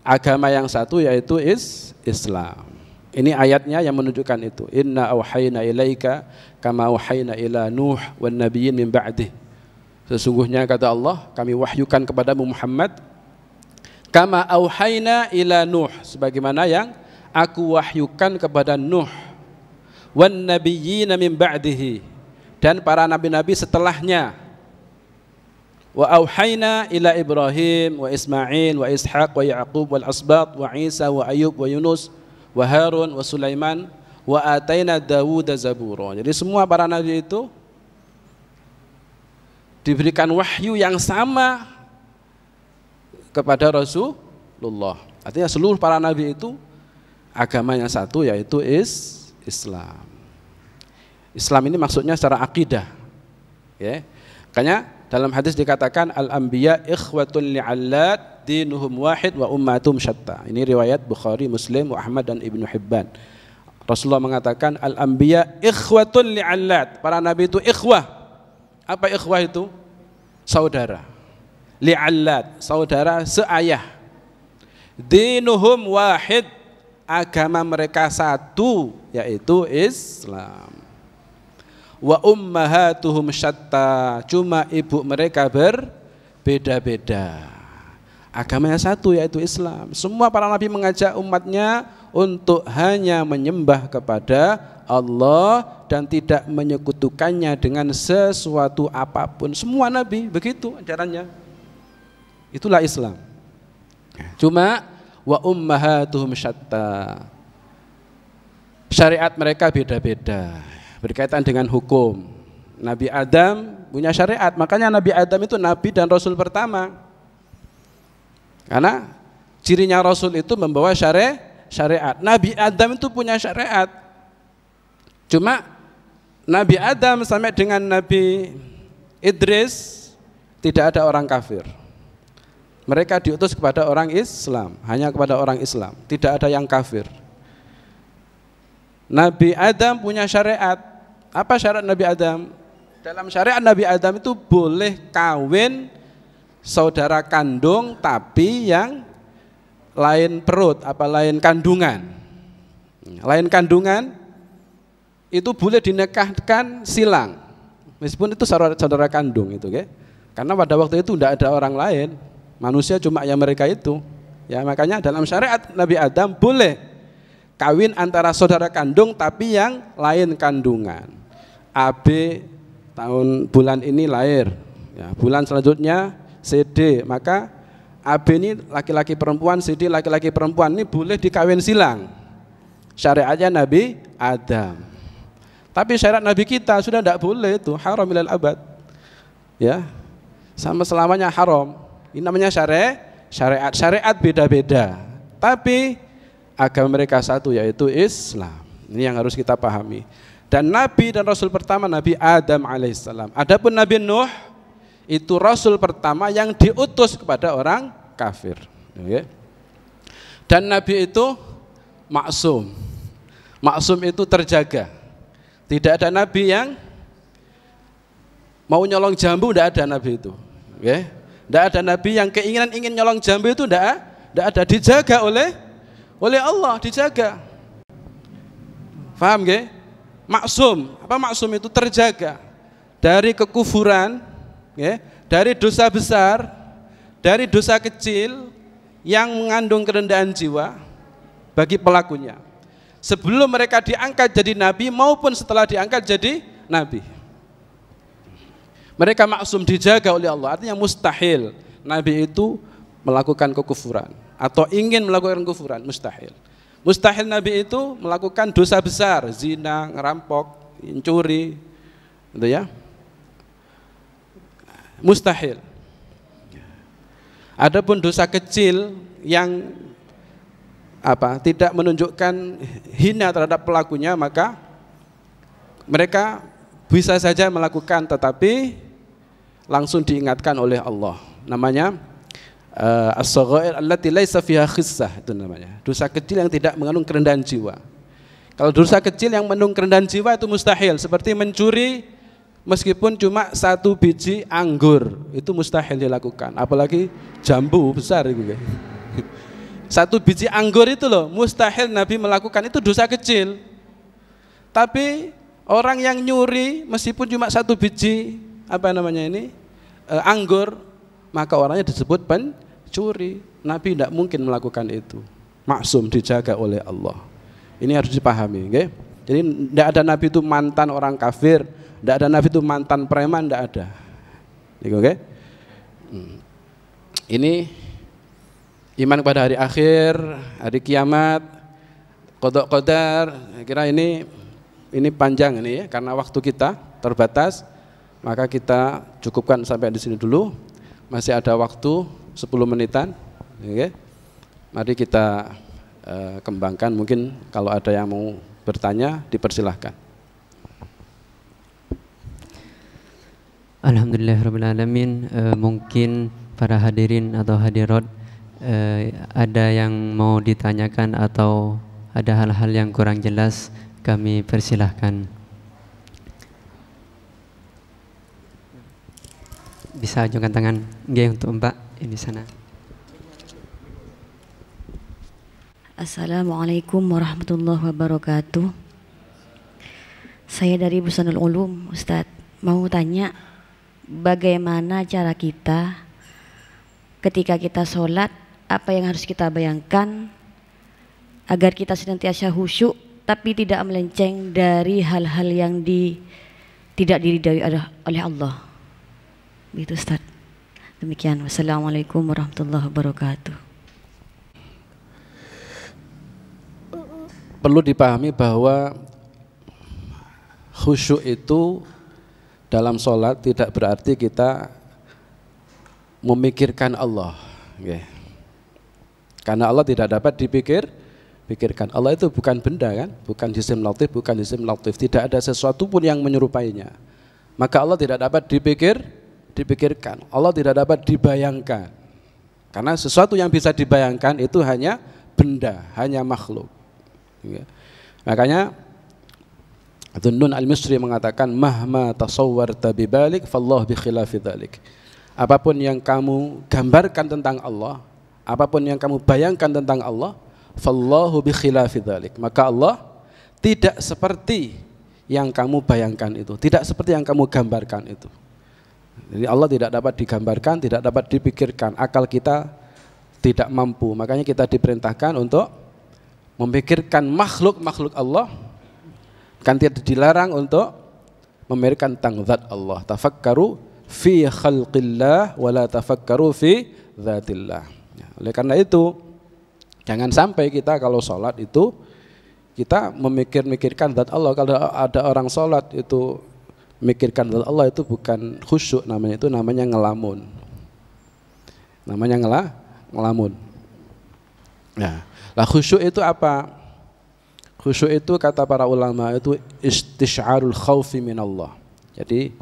agama yang satu, yaitu Islam. Ini ayatnya yang menunjukkan itu. Inna auhayna ilaika kama auhayna ila Nuh wan nabiyyin min ba'dih. Sesungguhnya kata Allah, kami wahyukan kepadamu Muhammad kama auhayna ila Nuh, sebagaimana yang aku wahyukan kepada Nuh, wan nabiyyin min ba'dihi, dan para nabi-nabi setelahnya. Wa auhayna ila Ibrahim wa Ismail wa Ishaq wa Yaqub wal asbat wa Isa wa Ayub wa Yunus wa Harun wa Sulaiman wa ataina Dawud zabura. Jadi semua para nabi itu diberikan wahyu yang sama kepada Rasulullah. Artinya seluruh para nabi itu agamanya satu, yaitu Islam. Islam ini maksudnya secara akidah, ya. Makanya dalam hadis dikatakan al-anbiya ikhwatun li'allat dinuhum wahid wa ummatum syatta. Ini riwayat Bukhari, Muslim, Ahmad dan Ibnu Hibban. Rasulullah mengatakan al-anbiya ikhwatun li'allat. Para nabi itu ikhwah. Apa ikhwah itu? Saudara. Li'allat, saudara seayah. Dinuhum wahid, agama mereka satu, yaitu Islam. Wa ummahatuhum syatta, cuma ibu mereka berbeda-beda. Agamanya satu, yaitu Islam. Semua para nabi mengajak umatnya untuk hanya menyembah kepada Allah dan tidak menyekutukannya dengan sesuatu apapun. Semua nabi begitu ajarannya. Itulah Islam. Cuma wa ummahatuhum syatta, syariat mereka beda-beda berkaitan dengan hukum. Nabi Adam punya syariat, makanya Nabi Adam itu nabi dan rasul pertama. Karena cirinya rasul itu membawa syariat. Nabi Adam itu punya syariat. Cuma Nabi Adam sampai dengan Nabi Idris tidak ada orang kafir. Mereka diutus kepada orang Islam, hanya kepada orang Islam, tidak ada yang kafir. Nabi Adam punya syariat. Apa syarat Nabi Adam? Dalam syariat Nabi Adam itu boleh kawin saudara kandung tapi yang lain perut, lain kandungan. Lain kandungan itu boleh dinikahkan silang, meskipun itu saudara kandung itu, okay? Karena pada waktu itu tidak ada orang lain, manusia cuma yang mereka itu. Ya, makanya dalam syariat Nabi Adam boleh kawin antara saudara kandung tapi yang lain kandungan. AB bulan ini lahir, ya, bulan selanjutnya CD, maka AB ini laki-laki perempuan, CD laki-laki perempuan, ini boleh dikawin silang. Syariatnya Nabi Adam. Tapi syariat Nabi kita sudah tidak boleh, itu haram ilal abad. Ya, sama selamanya haram. Ini namanya syariat. Syariat beda-beda, tapi agama mereka satu, yaitu Islam. Ini yang harus kita pahami. Dan Nabi dan Rasul pertama Nabi Adam alaihissalam. Adapun Nabi Nuh itu Rasul pertama yang diutus kepada orang kafir. Okay. Dan Nabi itu maksum. Maksum itu terjaga. Tidak ada Nabi yang mau nyolong jambu, tidak ada Nabi itu. Okay. Tidak ada Nabi yang keinginan ingin nyolong jambu itu, tidak ada. Dijaga oleh Allah, dijaga. Paham gak? Maksum, apa maksum itu? Terjaga dari kekufuran, ya, dari dosa besar, dari dosa kecil yang mengandung kerendahan jiwa bagi pelakunya. Sebelum mereka diangkat jadi nabi maupun setelah diangkat jadi nabi, mereka maksum, dijaga oleh Allah. Artinya mustahil nabi itu melakukan kekufuran atau ingin melakukan kufuran, mustahil. Mustahil Nabi itu melakukan dosa besar, zina, ngerampok, mencuri, gitu ya. Mustahil. Adapun dosa kecil yang tidak menunjukkan hina terhadap pelakunya, maka mereka bisa saja melakukan, tetapi langsung diingatkan oleh Allah. Namanya as-saghair allati laisa fiha khissah, itu namanya. Dosa kecil yang tidak mengandung kerendahan jiwa. Kalau dosa kecil yang mengandung kerendahan jiwa itu mustahil, seperti mencuri meskipun cuma 1 biji anggur, itu mustahil dilakukan. Apalagi jambu besar itu. 1 biji anggur itu loh, mustahil Nabi melakukan, itu dosa kecil. Tapi orang yang nyuri meskipun cuma 1 biji anggur, maka orangnya disebut pencuri. Nabi tidak mungkin melakukan itu. Maksum, dijaga oleh Allah. Ini harus dipahami, okay? Jadi tidak ada Nabi itu mantan orang kafir, tidak ada Nabi itu mantan preman, tidak ada. Okay? Ini iman pada hari akhir, hari kiamat, qada qadar. Saya kira ini panjang ini ya, karena waktu kita terbatas, maka kita cukupkan sampai di sini dulu. Masih ada waktu 10 menitan. Okay? Mari kita kembangkan, mungkin kalau ada yang mau bertanya dipersilahkan. Alhamdulillahirrahmanirrahim. Mungkin para hadirin atau hadirat ada yang mau ditanyakan atau ada hal-hal yang kurang jelas, kami persilahkan. Bisa ajukan tangan untuk Mbak di sana. Assalamualaikum warahmatullahi wabarakatuh. Saya dari Busanul Ulum, Ustadz. Mau tanya, bagaimana cara kita ketika kita sholat, apa yang harus kita bayangkan agar kita senantiasa khusyuk tapi tidak melenceng dari hal-hal yang tidak diridhai oleh Allah. Gitu Ustaz. Demikian. Wassalamualaikum warahmatullahi wabarakatuh. Perlu dipahami bahwa khusyuk itu dalam sholat tidak berarti kita memikirkan Allah. Okay. Karena Allah tidak dapat dipikirkan. Allah itu bukan benda kan, bukan jisim latif, bukan jisim latif. Tidak ada sesuatu pun yang menyerupainya. Maka Allah tidak dapat dipikirkan. Allah tidak dapat dibayangkan. Karena sesuatu yang bisa dibayangkan itu hanya benda, hanya makhluk. Okay. Makanya Dhunnun al-Misri mengatakan mahma tasawwarta bibalik fallahu bi khilafi dzalik. Apapun yang kamu gambarkan tentang Allah, apapun yang kamu bayangkan tentang Allah, fallahu bi khilafi dzalik. Maka Allah tidak seperti yang kamu bayangkan itu, tidak seperti yang kamu gambarkan itu. Jadi Allah tidak dapat digambarkan, tidak dapat dipikirkan, akal kita tidak mampu. Makanya kita diperintahkan untuk memikirkan makhluk-makhluk Allah, kan tidak dilarang untuk memikirkan tentang zat Allah. Tafakkaru fi khalqillah wa la tafakkaru fi dzatillah. Ya, oleh karena itu jangan sampai kita kalau sholat itu kita memikirkan zat Allah. Kalau ada orang sholat itu memikirkan zat Allah, itu bukan khusyuk namanya, itu namanya ngelamun. Namanya ngelamun. Nah, lah khusyuk itu apa? Khusyuk itu kata para ulama itu istisyarul khaufi minallah. Jadi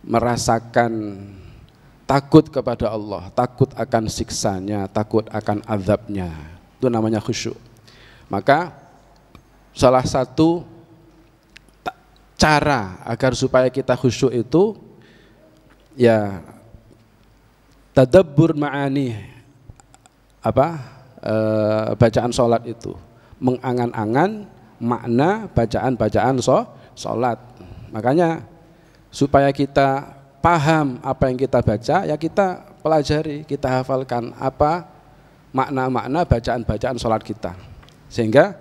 merasakan takut kepada Allah, takut akan siksanya, takut akan azabnya. Itu namanya khusyuk. Maka salah satu cara agar supaya kita khusyuk itu ya tadabbur ma'ani bacaan sholat itu, mengangan-angan makna bacaan-bacaan sholat. Makanya supaya kita paham apa yang kita baca, ya kita pelajari, kita hafalkan apa makna-makna bacaan-bacaan sholat kita, sehingga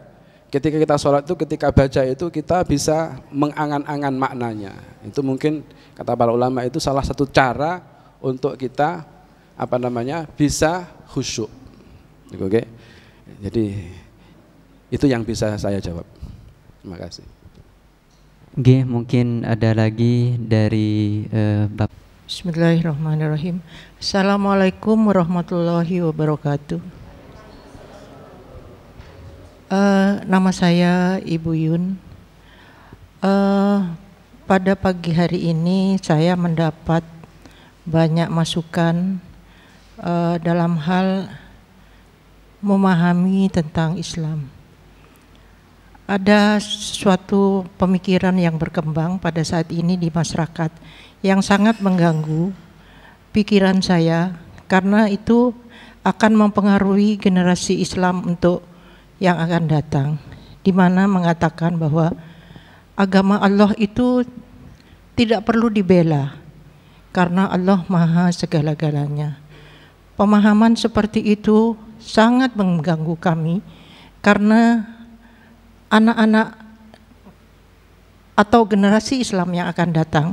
ketika kita sholat itu, ketika baca itu kita bisa mengangan-angan maknanya. Itu mungkin kata para ulama itu salah satu cara untuk kita bisa khusyuk. Oke. Jadi itu yang bisa saya jawab. Terima kasih. Oke, mungkin ada lagi dari Bapak. Bismillahirrahmanirrahim. Assalamualaikum warahmatullahi wabarakatuh. Nama saya Ibu Yun. Pada pagi hari ini saya mendapat banyak masukan dalam hal memahami tentang Islam. Ada suatu pemikiran yang berkembang pada saat ini di masyarakat yang sangat mengganggu pikiran saya, karena itu akan mempengaruhi generasi Islam untuk yang akan datang, di mana mengatakan bahwa agama Allah itu tidak perlu dibela karena Allah Maha segala-galanya. Pemahaman seperti itu sangat mengganggu kami karena anak-anak atau generasi Islam yang akan datang,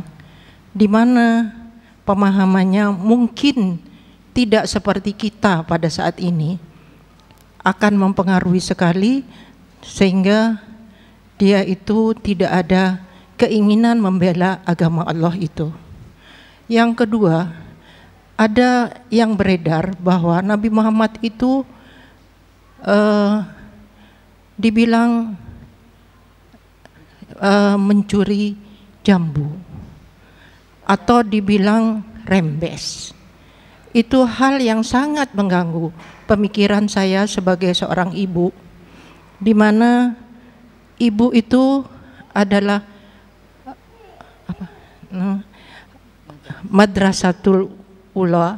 di mana pemahamannya mungkin tidak seperti kita pada saat ini, akan mempengaruhi sekali sehingga dia itu tidak ada keinginan membela agama Allah itu. Yang kedua, ada yang beredar bahwa Nabi Muhammad itu dibilang mencuri jambu atau dibilang rembes. Itu hal yang sangat mengganggu pemikiran saya sebagai seorang ibu, di mana ibu itu adalah madrasatul ula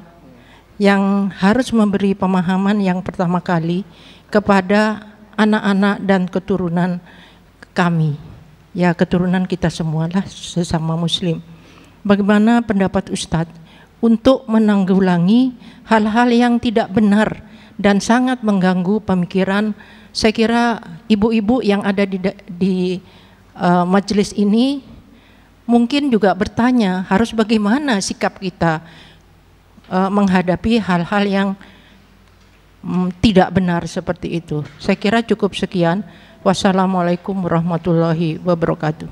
yang harus memberi pemahaman yang pertama kali kepada anak-anak dan keturunan kami, ya keturunan kita semualah sesama muslim. Bagaimana pendapat Ustadz untuk menanggulangi hal-hal yang tidak benar dan sangat mengganggu pemikiran? Saya kira ibu-ibu yang ada di majelis ini mungkin juga bertanya harus bagaimana sikap kita menghadapi hal-hal yang tidak benar seperti itu. Saya kira cukup sekian. Wassalamualaikum warahmatullahi wabarakatuh.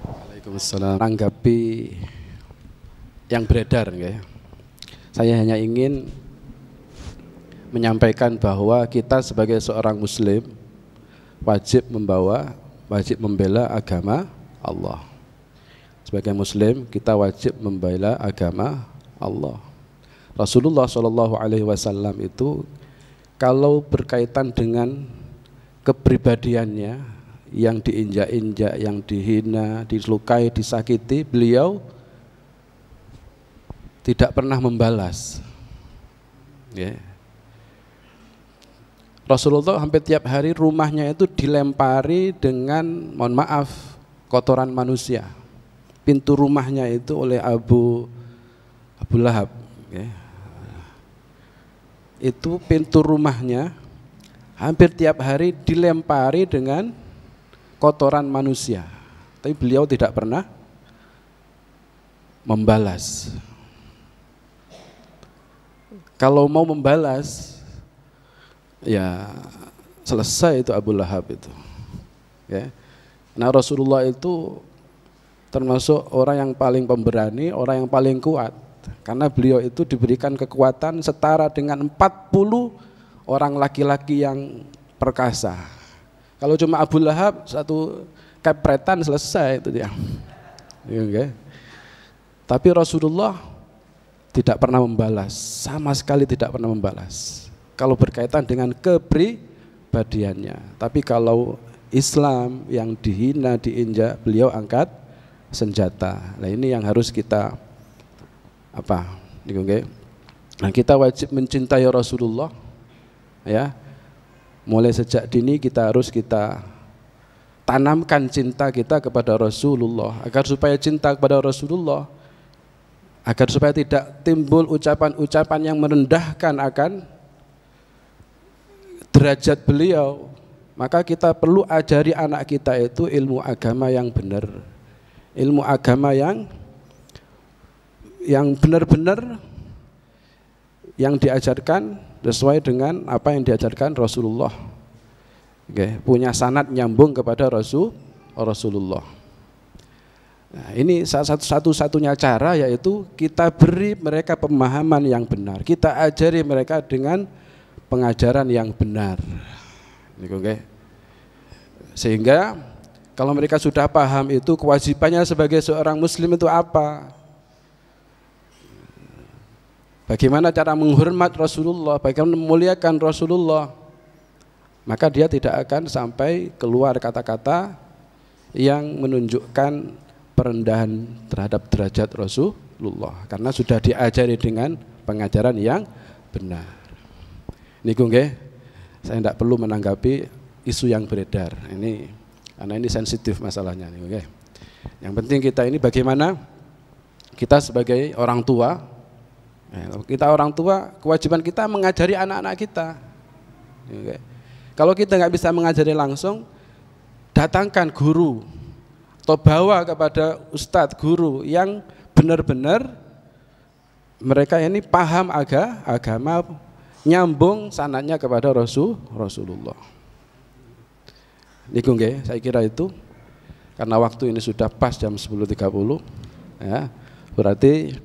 Waalaikumsalam. Tanggapi yang beredar, ya. Saya hanya ingin menyampaikan bahwa kita sebagai seorang muslim wajib membela agama Allah. Sebagai muslim kita wajib membela agama Allah. Rasulullah SAW itu kalau berkaitan dengan kepribadiannya yang diinjak-injak, yang dihina, dilukai, disakiti, beliau tidak pernah membalas. Ya. Rasulullah hampir tiap hari rumahnya itu dilempari dengan, mohon maaf, kotoran manusia. Pintu rumahnya itu oleh Abu Lahab. Ya. Itu pintu rumahnya hampir tiap hari dilempari dengan kotoran manusia. Tapi beliau tidak pernah membalas. Kalau mau membalas, ya selesai itu Abu Lahab itu. Ya. Nah Rasulullah itu termasuk orang yang paling pemberani, orang yang paling kuat. Karena beliau itu diberikan kekuatan setara dengan 40 orang laki-laki yang perkasa. Kalau cuma Abu Lahab satu kepretan selesai itu dia. Okay. Tapi Rasulullah tidak pernah membalas, sama sekali tidak pernah membalas. Kalau berkaitan dengan kepribadiannya. Tapi kalau Islam yang dihina, diinjak, beliau angkat senjata. Nah ini yang harus kita Nah kita wajib mencintai Rasulullah, ya. Mulai sejak dini kita harus tanamkan cinta kita kepada Rasulullah, agar supaya cinta kepada Rasulullah, agar supaya tidak timbul ucapan-ucapan yang merendahkan akan derajat beliau. Maka kita perlu ajari anak kita itu ilmu agama yang benar, ilmu agama yang benar-benar yang diajarkan sesuai dengan apa yang diajarkan Rasulullah. Punya sanad nyambung kepada Rasulullah. Nah, ini satu-satunya cara, yaitu kita beri mereka pemahaman yang benar, kita ajari mereka dengan pengajaran yang benar. Sehingga kalau mereka sudah paham itu, kewajibannya sebagai seorang muslim itu apa? Bagaimana cara menghormat Rasulullah, bagaimana memuliakan Rasulullah, maka dia tidak akan sampai keluar kata-kata yang menunjukkan perendahan terhadap derajat Rasulullah, karena sudah diajari dengan pengajaran yang benar. Niku nggih, saya tidak perlu menanggapi isu yang beredar ini, karena ini sensitif masalahnya. Niku nggih. Yang penting kita ini bagaimana kita sebagai orang tua, kita orang tua, kewajiban kita mengajari anak-anak kita. Kalau kita nggak bisa mengajari langsung, datangkan guru atau bawa kepada ustadz, guru yang benar-benar mereka ini paham agama, nyambung sanadnya kepada Rasulullah. Niku nggih, saya kira itu, karena waktu ini sudah pas jam 10.30, ya, berarti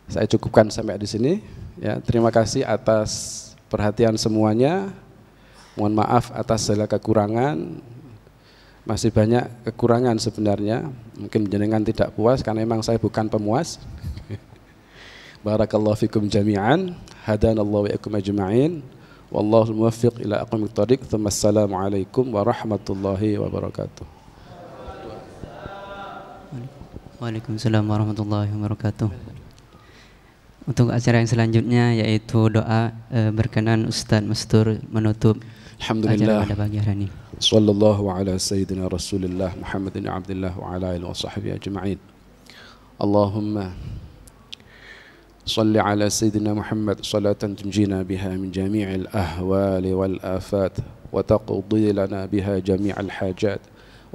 saya cukupkan sampai di sini. Ya, terima kasih atas perhatian semuanya. Mohon maaf atas segala kekurangan. Masih banyak kekurangan sebenarnya. Mungkin jenengan tidak puas karena memang saya bukan pemuas. Barakallahu fikum jami'an. Hadanallahu wa iyakum ajma'in. Wallahu muwaffiq ila aqwamit thoriq. Assalamualaikum warahmatullahi wabarakatuh. Waalaikumsalam warahmatullahi wabarakatuh. Untuk acara yang selanjutnya yaitu doa, berkenan Ustadz Mastur menutup acara pada pagi hari ini. Sallallahu ala sayyidina Rasulillah Muhammadin abdillah wa ala alihi wa sahbihi ajma'in. Allahumma salli ala sayyidina Muhammad salatan tunjina biha min jami'il ahwali wal afat wa taqdi lana biha jami'al hajat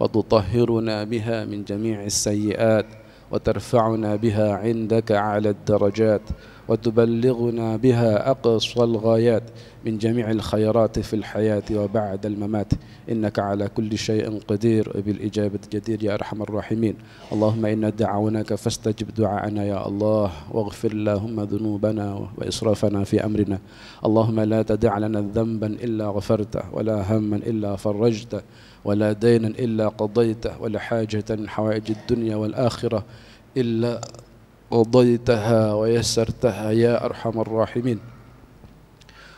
wa tutahhiruna biha min jami'is sayyi'at وترفعنا بها عندك أعلى الدرجات وتبلغنا بها أقصى الغايات من جميع الخيرات في الحياة وبعد الممات إنك على كل شيء قدير وبالإجابة جدير يا أرحم الراحمين. اللهم إنا دعوناك فاستجب دعاءنا يا الله واغفر اللهم ذنوبنا وإسرافنا في أمرنا. اللهم لا تدع لنا ذنبا إلا غفرته ولا هما إلا فرجته ولا دينا إلا قضيته ولا حاجة من حوائج الدنيا والآخرة إلا قضيتها ويسرتها يا أرحم الراحمين.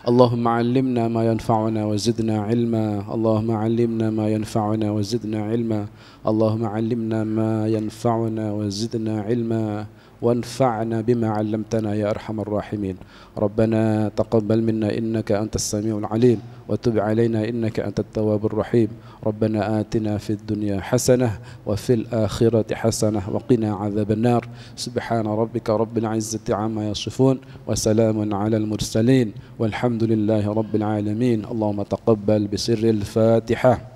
اللهم علمنا ما ينفعنا وزدنا علما. اللهم علمنا ما ينفعنا وزدنا علما. اللهم علمنا ما ينفعنا وزدنا علما وانفعنا بما علمتنا يا أرحم الراحمين. ربنا تقبل منا إنك أنت السميع العليم وتب علينا إنك أنت التواب الرحيم. ربنا آتنا في الدنيا حسنة وفي الآخرة حسنة وقنا عذاب النار. سبحان ربك رب العزة عما يصفون وسلام على المرسلين والحمد لله رب العالمين. اللهم تقبل بسر الفاتحة.